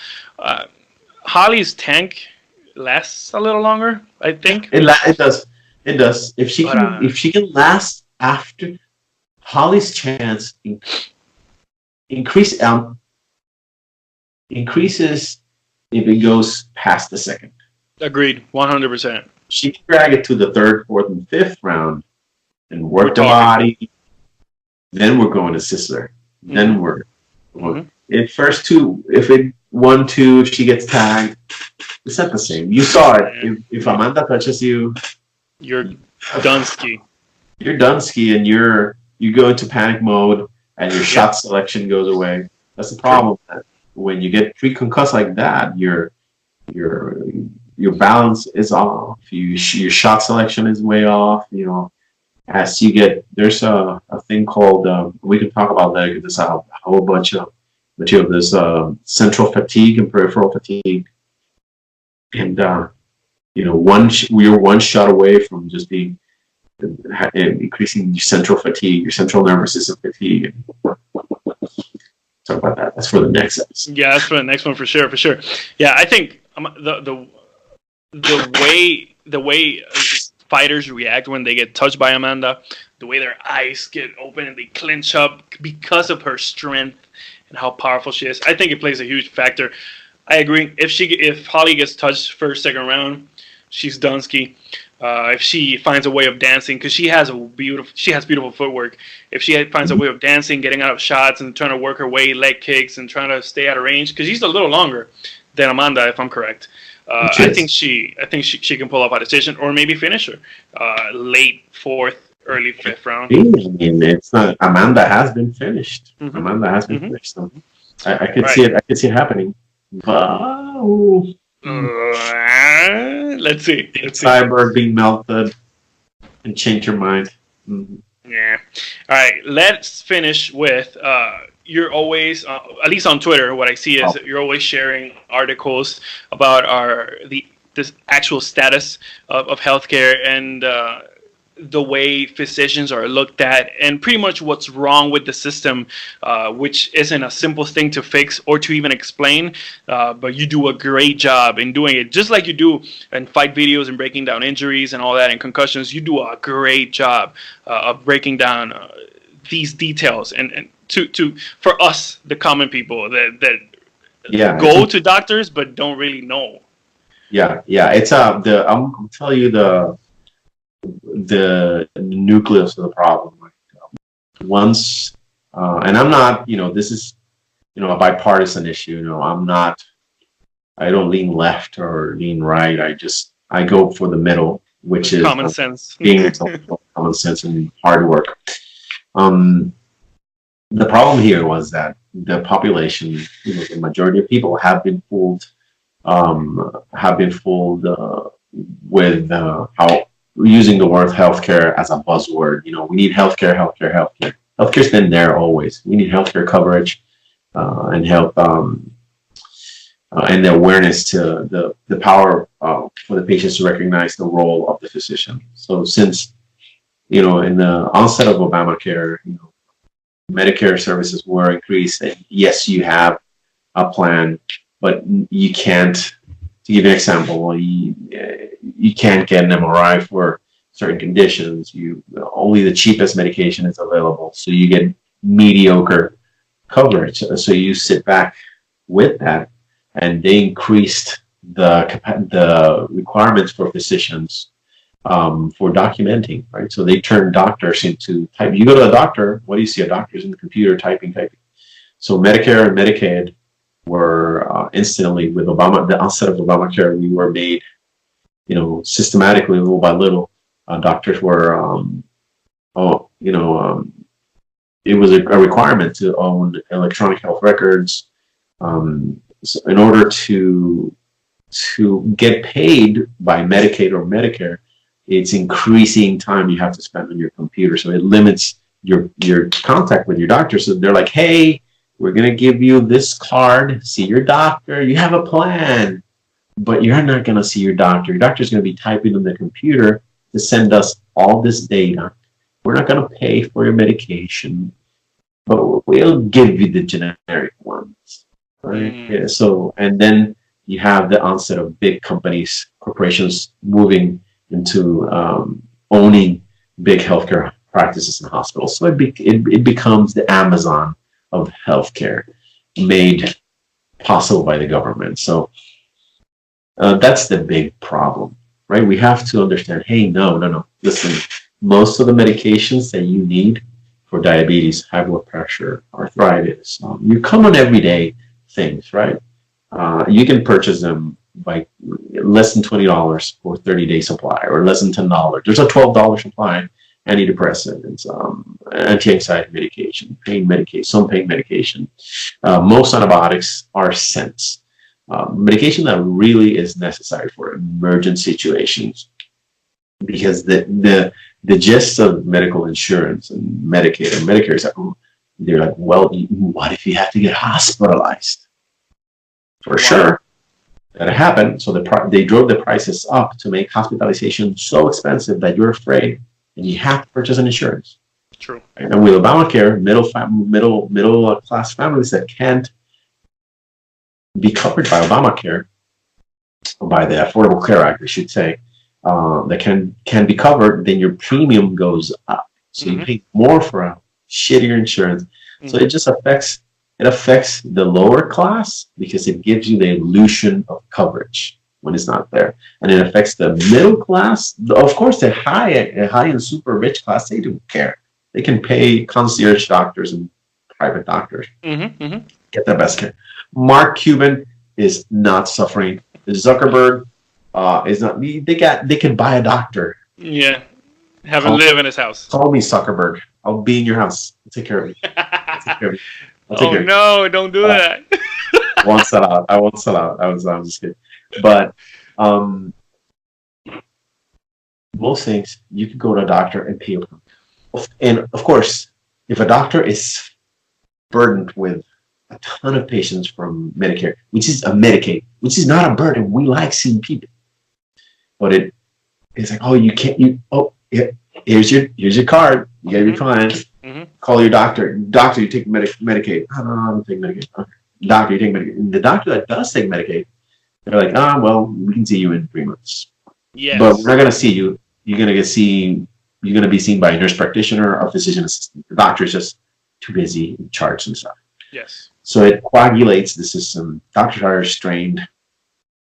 Holly's tank lasts a little longer. I think it does. It does. If she can last after Holly's chance increases if it goes past the second. Agreed, 100%. She can drag it to the third, fourth, and fifth round and work the body. Then we're going to Sisler. Mm-hmm. Then we're in first two. If it 1-2, if she gets tagged, it's not the same. You saw it. If Amanda touches you, you're Dunsky. You're Dunsky, and you go into panic mode, and your shot selection goes away. That's the problem. When you get pre-concussed like that, your balance is off. Your shot selection is way off. As you get, there's a thing called we can talk about that because there's a whole bunch of this central fatigue and peripheral fatigue, and you're one shot away from just being increasing your central fatigue, your central nervous system fatigue. Talk about that. That's for the next episode. Yeah, that's for the next one for sure. Yeah, I think the way fighters react when they get touched by Amanda, the way their eyes get open and they clench up because of her strength and how powerful she is, I think it plays a huge factor. I agree. If Holly gets touched first, second round, she's Dunsky. If she finds a way of dancing, because she has beautiful footwork. If she finds a way of dancing, getting out of shots, and trying to work her way, leg kicks, and trying to stay out of range, because she's a little longer than Amanda, if I'm correct. I think she can pull off a decision or maybe finish her late fourth, early fifth round. I mean, it's not. Amanda has been finished. Mm-hmm. Amanda has been finished. So I could see it. I could see it happening. Wow. Let's see. Cyborg being melted and change your mind. Mm-hmm. Yeah. All right. Let's finish with. You're always, at least on Twitter, what I see is that you're always sharing articles about this actual status of healthcare and the way physicians are looked at, and pretty much what's wrong with the system, which isn't a simple thing to fix or to even explain, but you do a great job in doing it. Just like you do in fight videos and breaking down injuries and all that and concussions, you do a great job of breaking down these details and to for us, the common people that go to doctors but don't really know. Yeah. It's I'm tell you the nucleus of the problem. once, and I'm not, this is, a bipartisan issue. I don't lean left or lean right. I go for the middle, which is Common sense. being intellectual, common sense, and hard work. The problem here was that the population, the majority of people have been fooled, with how using the word healthcare as a buzzword. We need healthcare, healthcare, healthcare. Healthcare's been there always. We need healthcare coverage and health and the awareness to the power for the patients to recognize the role of the physician. So since in the onset of Obamacare, Medicare services were increased, and yes, you have a plan, but you can't. To give you an example, you can't get an MRI for certain conditions. Only the cheapest medication is available, so you get mediocre coverage. So you sit back with that, and they increased the requirements for physicians for documenting, right? So they turned doctors into type. You go to a doctor, what do you see? A doctor's in the computer typing. So Medicare and Medicaid were instantly, with the onset of Obamacare, we were made, systematically, little by little, doctors were, it was a requirement to own electronic health records, so in order to get paid by Medicaid or Medicare. It's increasing time you have to spend on your computer, so it limits your contact with your doctor. So they're like, hey, we're going to give you this card, see your doctor, you have a plan, but you're not going to see your doctor. Your doctor's going to be typing on the computer to send us all this data. We're not going to pay for your medication, but we'll give you the generic ones, right? Yeah, so, and then you have the onset of big companies, corporations moving into owning big healthcare practices and hospitals. So it becomes the Amazon of healthcare, made possible by the government. So that's the big problem, right? We have to understand, hey, no. Listen, most of the medications that you need for diabetes, high blood pressure, arthritis, you come on everyday things, right? You can purchase them by less than $20 for 30-day supply, or less than $10. There's a $12 supply. Antidepressants, anti-anxiety medication, some pain medication. Most antibiotics are scents. Medication that really is necessary for emergent situations, because the gist of medical insurance and Medicaid and Medicare is that they're like, well, what if you have to get hospitalized? For sure. That happened. So they drove the prices up to make hospitalization so expensive that you're afraid, and you have to purchase an insurance. True. And with Obamacare, middle class families that can't be covered by Obamacare, or by the Affordable Care Act, we should say, that can be covered, then your premium goes up. So you pay more for a shittier insurance. So it just affects the lower class, because it gives you the illusion of coverage when it's not there. And it affects the middle class. Of course, the high and super rich class, they don't care. They can pay concierge doctors and private doctors. Get the best care. Mark Cuban is not suffering. Zuckerberg is not. They can buy a doctor. Yeah. Have him live in his house. Call me Zuckerberg. I'll be in your house. I'll take care of you. Oh no! Don't do that. I won't sell out. I was just kidding. But most things you could go to a doctor and pay for. And of course, if a doctor is burdened with a ton of patients from Medicare, which is a Medicaid, which is not a burden. We like seeing people, but it's like, oh, you can't. Here's your card. You got your client. Call your doctor. Doctor, you take Medicaid. I don't take Medicaid. Okay. Doctor, you take Medicaid. The doctor that does take Medicaid, they're like, well, we can see you in 3 months. Yes. But we're not going to see you. You're going to be seen by a nurse practitioner or physician assistant. The doctor is just too busy in charge and stuff. Yes. So it coagulates the system. Doctors are restrained.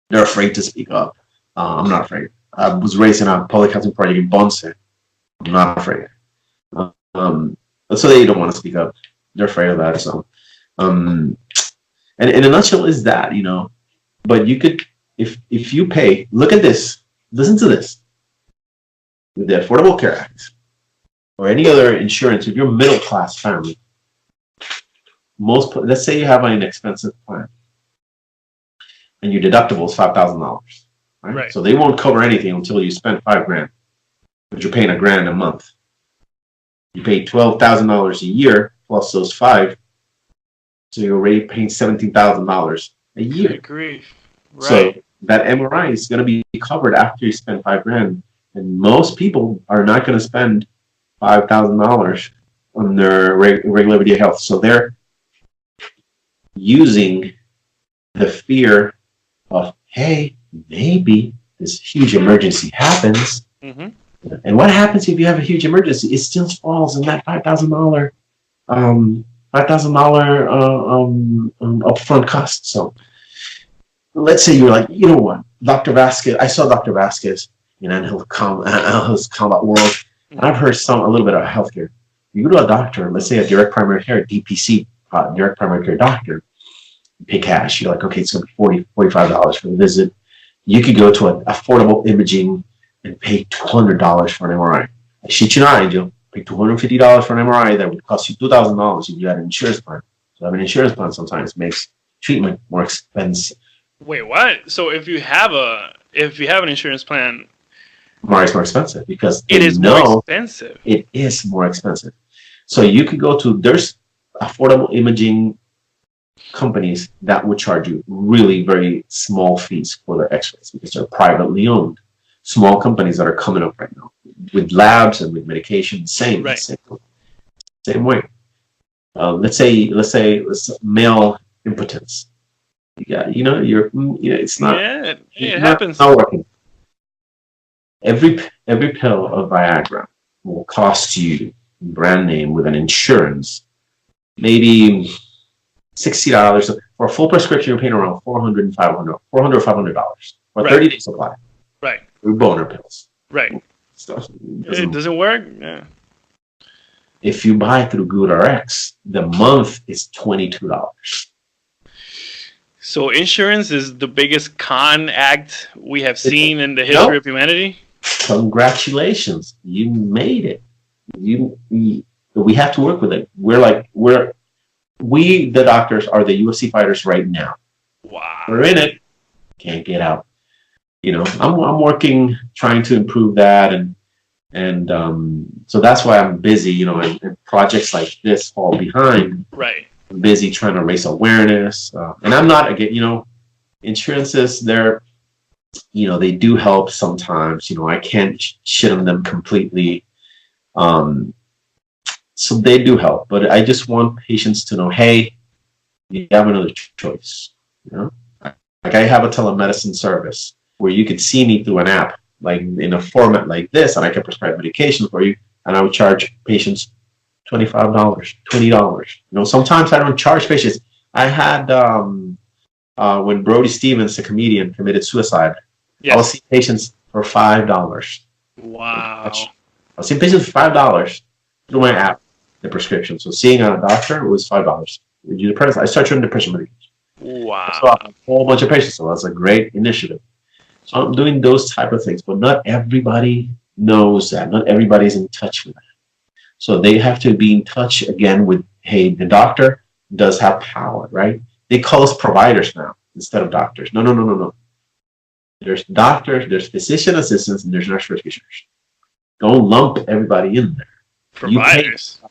They're afraid to speak up. I'm not afraid. I was raised in a public housing project in Ponce. I'm not afraid. So they don't want to speak up. They're afraid of that. So, and in a nutshell, is that But you could, if you pay. Look at this. Listen to this. With the Affordable Care Act or any other insurance, if you're a middle class family, let's say you have an inexpensive plan, and your deductible is $5,000. Right? So they won't cover anything until you spend $5,000, but you're paying $1,000 a month. You pay $12,000 a year plus those five, so you're already paying $17,000 a year. I agree. Right. So that MRI is going to be covered after you spend $5,000, and most people are not going to spend $5,000 on their regular everyday health. So they're using the fear of, hey, maybe this huge emergency happens. Mm-hmm. And what happens if you have a huge emergency? It still falls in that $5,000 upfront cost. So let's say you're like, you know what, Dr. Vazquez, I saw Dr. Vazquez in Angel's Combat World, and I've heard a little bit of healthcare. You go to a doctor, let's say a direct primary care, DPC, direct primary care doctor, you pay cash. You're like, okay, it's going to be $45 for the visit. You could go to an affordable imaging and pay $200 for an MRI. I shit you not, Angel. Pay $250 for an MRI that would cost you $2,000 if you had an insurance plan. So having an insurance plan sometimes makes treatment more expensive. Wait, what? So if you have an insurance plan, MRI is more expensive because it is more expensive. It is more expensive. So you could go to, there's affordable imaging companies that would charge you really very small fees for their x-rays because they're privately owned. Small companies that are coming up right now with labs and with medication, same way. Let's say male impotence. It's not. Yeah, it happens. Not working. Every pill of Viagra will cost you, brand name with an insurance, maybe $60 for a full prescription. You're paying around $400 or $500 for a 30-day supply. Right. With boner pills. Right. It doesn't work. Yeah. If you buy through GoodRx, the month is $22. So insurance is the biggest con act we have seen in the history of humanity. Congratulations, you made it. We have to work with it. We the doctors are the UFC fighters right now. Wow. We're in it. Can't get out. I'm working, trying to improve that, and so that's why I'm busy. And projects like this fall behind. Right. I'm busy trying to raise awareness, and I'm not again. Insurances, they do help sometimes. I can't shit on them completely. So they do help, but I just want patients to know, hey, you have another choice. Like I have a telemedicine service where you could see me through an app, like in a format like this, and I can prescribe medication for you, and I would charge patients $25, $20. Sometimes I don't charge patients. I had when Brody Stevens, the comedian, committed suicide. Yes. I'll see patients for $5. Wow. I'll see patients for $5 through my app, the prescription. So seeing a doctor was $5. I started doing depression medication. Wow. I saw a whole bunch of patients, so that's a great initiative. So I'm doing those type of things, but not everybody knows that. Not everybody's in touch with that. So they have to be in touch again with, hey, the doctor does have power, right? They call us providers now instead of doctors. No. There's doctors, there's physician assistants, and there's nurse practitioners. Don't lump everybody in there. Providers.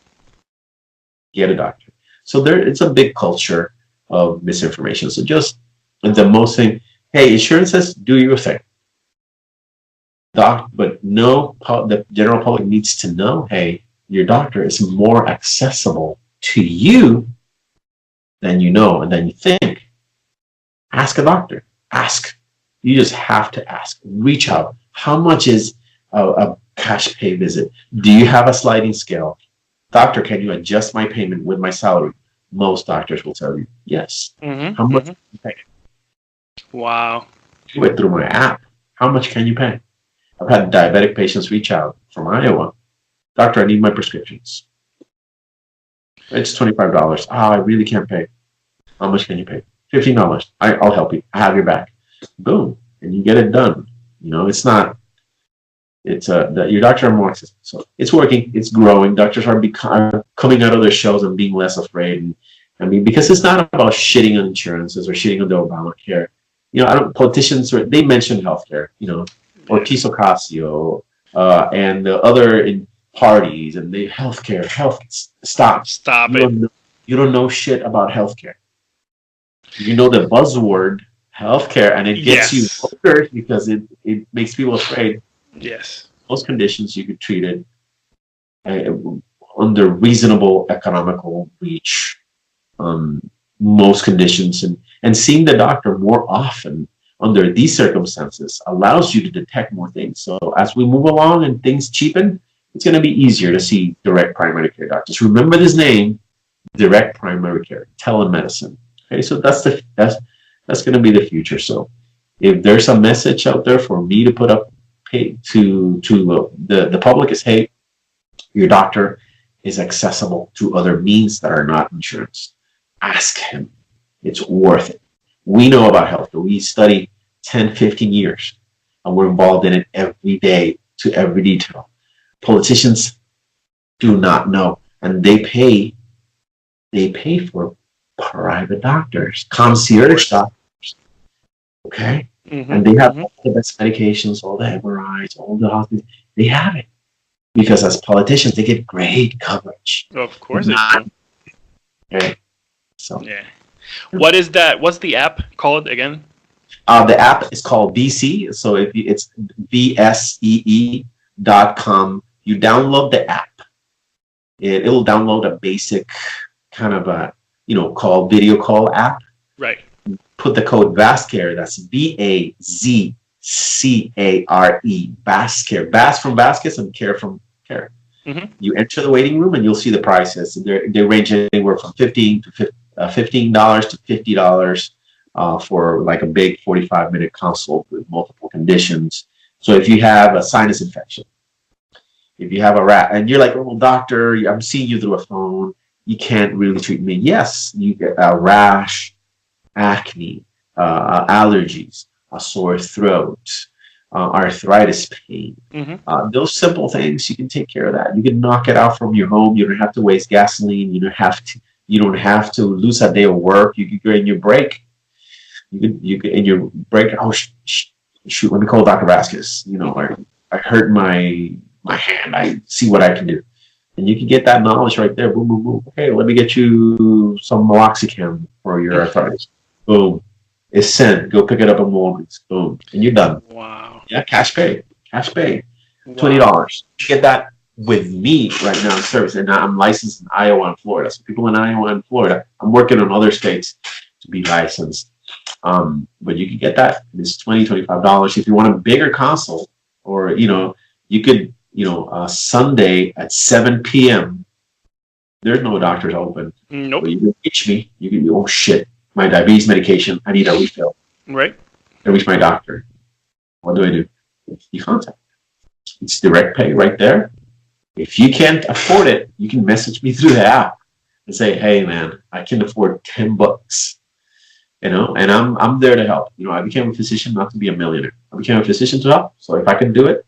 Get a doctor. So it's a big culture of misinformation. So just the most thing, hey, insurance says do your thing. But no, the general public needs to know, hey, your doctor is more accessible to you than you know and than you think. Ask a doctor. Ask. You just have to ask. Reach out. How much is a cash pay visit? Do you have a sliding scale? Doctor, can you adjust my payment with my salary? Most doctors will tell you yes. Mm-hmm. How much can you pay? Wow. Do it through my app. How much can you pay? I've had diabetic patients reach out from Iowa. Doctor, I need my prescriptions. It's $25. Oh, I really can't pay. How much can you pay? $15. I'll help you. I have your back. Boom, and you get it done. It's not. It's your doctor are more accessible. So it's working. It's growing. Doctors are coming out of their shells and being less afraid. And I mean, because it's not about shitting on insurances or shitting on the Obamacare. Politicians they mention healthcare. Ortiz Ocasio and the other parties and the healthcare. Stop it. You don't know shit about healthcare. You know the buzzword healthcare, and it gets you voters because it makes people afraid. Yes. Most conditions you could treat it under reasonable economical reach. Most conditions and seeing the doctor more often under these circumstances allows you to detect more things. So as we move along and things cheapen, it's going to be easier to see direct primary care doctors. Remember this name, direct primary care, telemedicine. Okay, so that's going to be the future. So if there's a message out there for me to put up to the public is, hey, your doctor is accessible to other means that are not insurance. Ask him. It's worth it. We know about healthcare. We study 10, 15 years, and we're involved in it every day to every detail. Politicians do not know, and they pay for private doctors, concierge doctors. Okay? Mm-hmm. And they have all the best medications, all the MRIs, all the hospitals. They have it. Because as politicians, they get great coverage. Of course they do. Okay. So. Yeah. What is that? What's the app called again? The app is called VC. So it's VSEE.com. You download the app. It'll download a basic kind of a, video call app. Right. Put the code VAZCARE. That's VAZCARE. VAZCARE. Vaz from Vasquez and care from care. Mm-hmm. You enter the waiting room and you'll see the prices. They range anywhere from $15 to $50 for like a big 45-minute consult with multiple conditions. So if you have a sinus infection, if you have a rat, and you're like, well, doctor, I'm seeing you through a phone. You can't really treat me. Yes, you get a rash, acne, allergies, a sore throat, arthritis pain. Mm-hmm. Those simple things, you can take care of that. You can knock it out from your home. You don't have to waste gasoline. You don't have to lose a day of work. You can go in your break. You can in your break. Oh shoot! Let me call Dr. Vazquez. I hurt my hand. I see what I can do. And you can get that knowledge right there. Boom, boom, boom. Okay, let me get you some meloxicam for your arthritis. Boom. It's sent. Go pick it up at Rawlings. Boom. And you're done. Wow. Yeah, cash pay. $20. Wow. You get that with me right now in service. And I'm licensed in Iowa and Florida. So people in Iowa and Florida, I'm working on other states to be licensed. But you can get that. It's $20, $25. If you want a bigger console, or, you could, Sunday at 7 p.m. There's no doctors open. Nope. But you can reach me. You can oh shit, my diabetes medication, I need a refill. Right. I reach my doctor. What do? You contact. It's direct pay right there. If you can't afford it, you can message me through the app and say, hey man, I can afford $10. And I'm there to help. I became a physician not to be a millionaire. I became a physician to help. So if I can do it,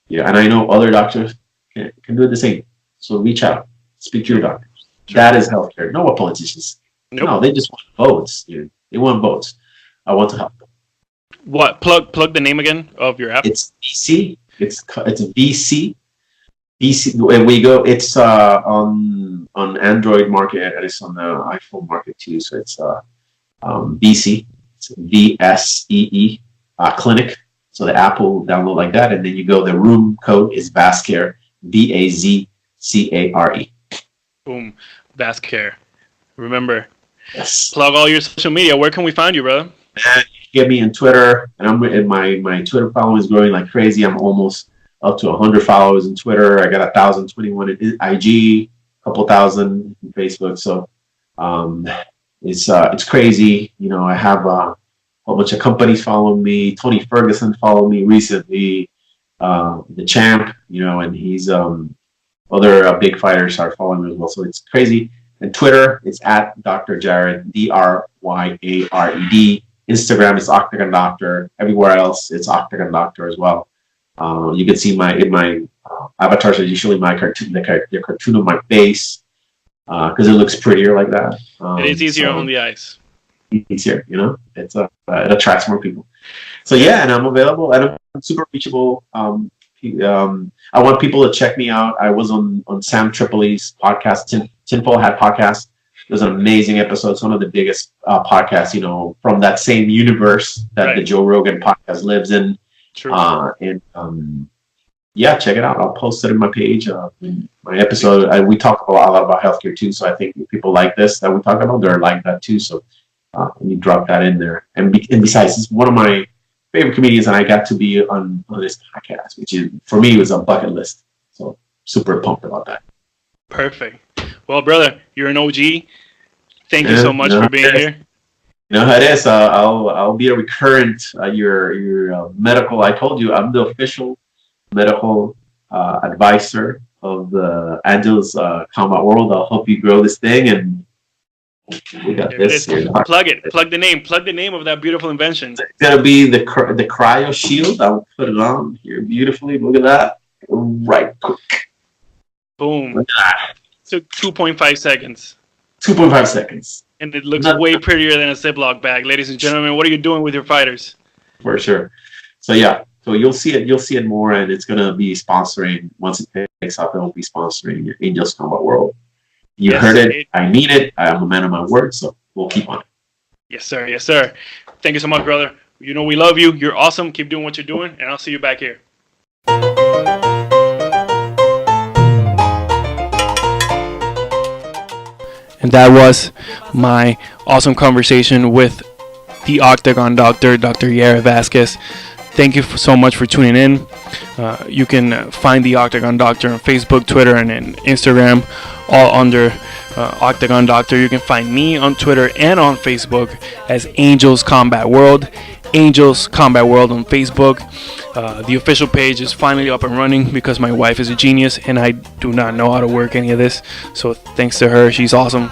yeah, and I know other doctors can do it the same. So reach out, speak to your doctors. Sure. That is healthcare. No, what politicians? Nope. No, they just want votes. They want votes. I want to help them. What? Plug the name again of your app. It's VC. It's VC. VC. And we go. It's on Android market and it's on the iPhone market too. So it's VC. It's VSEE clinic. So the app will download like that, and then you go. The room code is VAZCARE, VAZCARE. Boom, VAZCARE. Remember, yes. Plug all your social media. Where can we find you, brother? And you can get me on Twitter, and my Twitter following is growing like crazy. I'm almost up to 100 followers on Twitter. I got 1,021 in IG, a couple thousand in Facebook. So it's crazy. I have a whole bunch of companies following me. Tony Ferguson followed me recently. The champ, and he's other big fighters are following me as well. So it's crazy. And Twitter, it's at Dr. Yared, Dryared. Instagram is Octagon Doctor. Everywhere else, it's Octagon Doctor as well. You can see my avatars are usually my cartoon, the cartoon of my face, because it looks prettier like that. It is easier on the eyes. Easier, you know. It attracts more people. So yeah, and I'm available and I'm super reachable. I want people to check me out. I was on Sam Tripoli's podcast, Tinfoil Hat podcast. It was an amazing episode. It's one of the biggest podcasts, you know, from that same universe that the Joe Rogan podcast lives in. True. Yeah, check it out. I'll post it in my page. My episode, we talk a lot about healthcare too. So I think if people like this that we talk about, they're like that too. So you drop that in there. And besides, it's one of my favorite comedians, and I got to be on this podcast, which is, for me, was a bucket list. So super pumped about that. Perfect. Well, brother, you're an OG. Thank you so much for being here. You know how it is. I'll be a recurrent. Your medical. I told you I'm the official medical advisor of the Angels Combat World. I'll help you grow this thing, and we got this here. Plug it. Plug the name. Plug the name of that beautiful invention. It's gonna be the Cryo-shield. I'll put it on here beautifully. Look at that. Right quick. Boom. Look at that. Took 2.5 seconds. 2.5 seconds. And it looks way prettier than a Ziploc bag, ladies and gentlemen. What are you doing with your fighters? For sure. So yeah. So you'll see it. You'll see it more, and it's gonna be sponsoring. Once it picks up, it'll be sponsoring Angels Combat World. You heard it. I mean it. I'm a man of my word, so we'll keep on it. Yes, sir. Yes, sir. Thank you so much, brother. You know we love you. You're awesome. Keep doing what you're doing, and I'll see you back here. And that was my awesome conversation with the Octagon Doctor, Dr. Yared Vazquez. Thank you so much for tuning in. You can find the Octagon Doctor on Facebook, Twitter, and Instagram, all under Octagon Doctor. You can find me on Twitter and on Facebook as Angels Combat World. Angels Combat World on Facebook. The official page is finally up and running because my wife is a genius and I do not know how to work any of this. So thanks to her, she's awesome.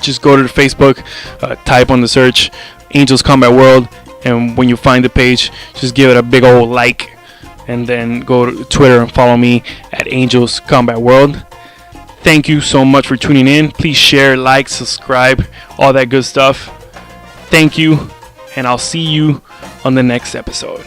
Just go to the Facebook, type on the search Angels Combat World, and when you find the page, just give it a big old like, and then go to Twitter and follow me at Angels Combat World. Thank you so much for tuning in. Please share, like, subscribe, all that good stuff. Thank you, and I'll see you on the next episode.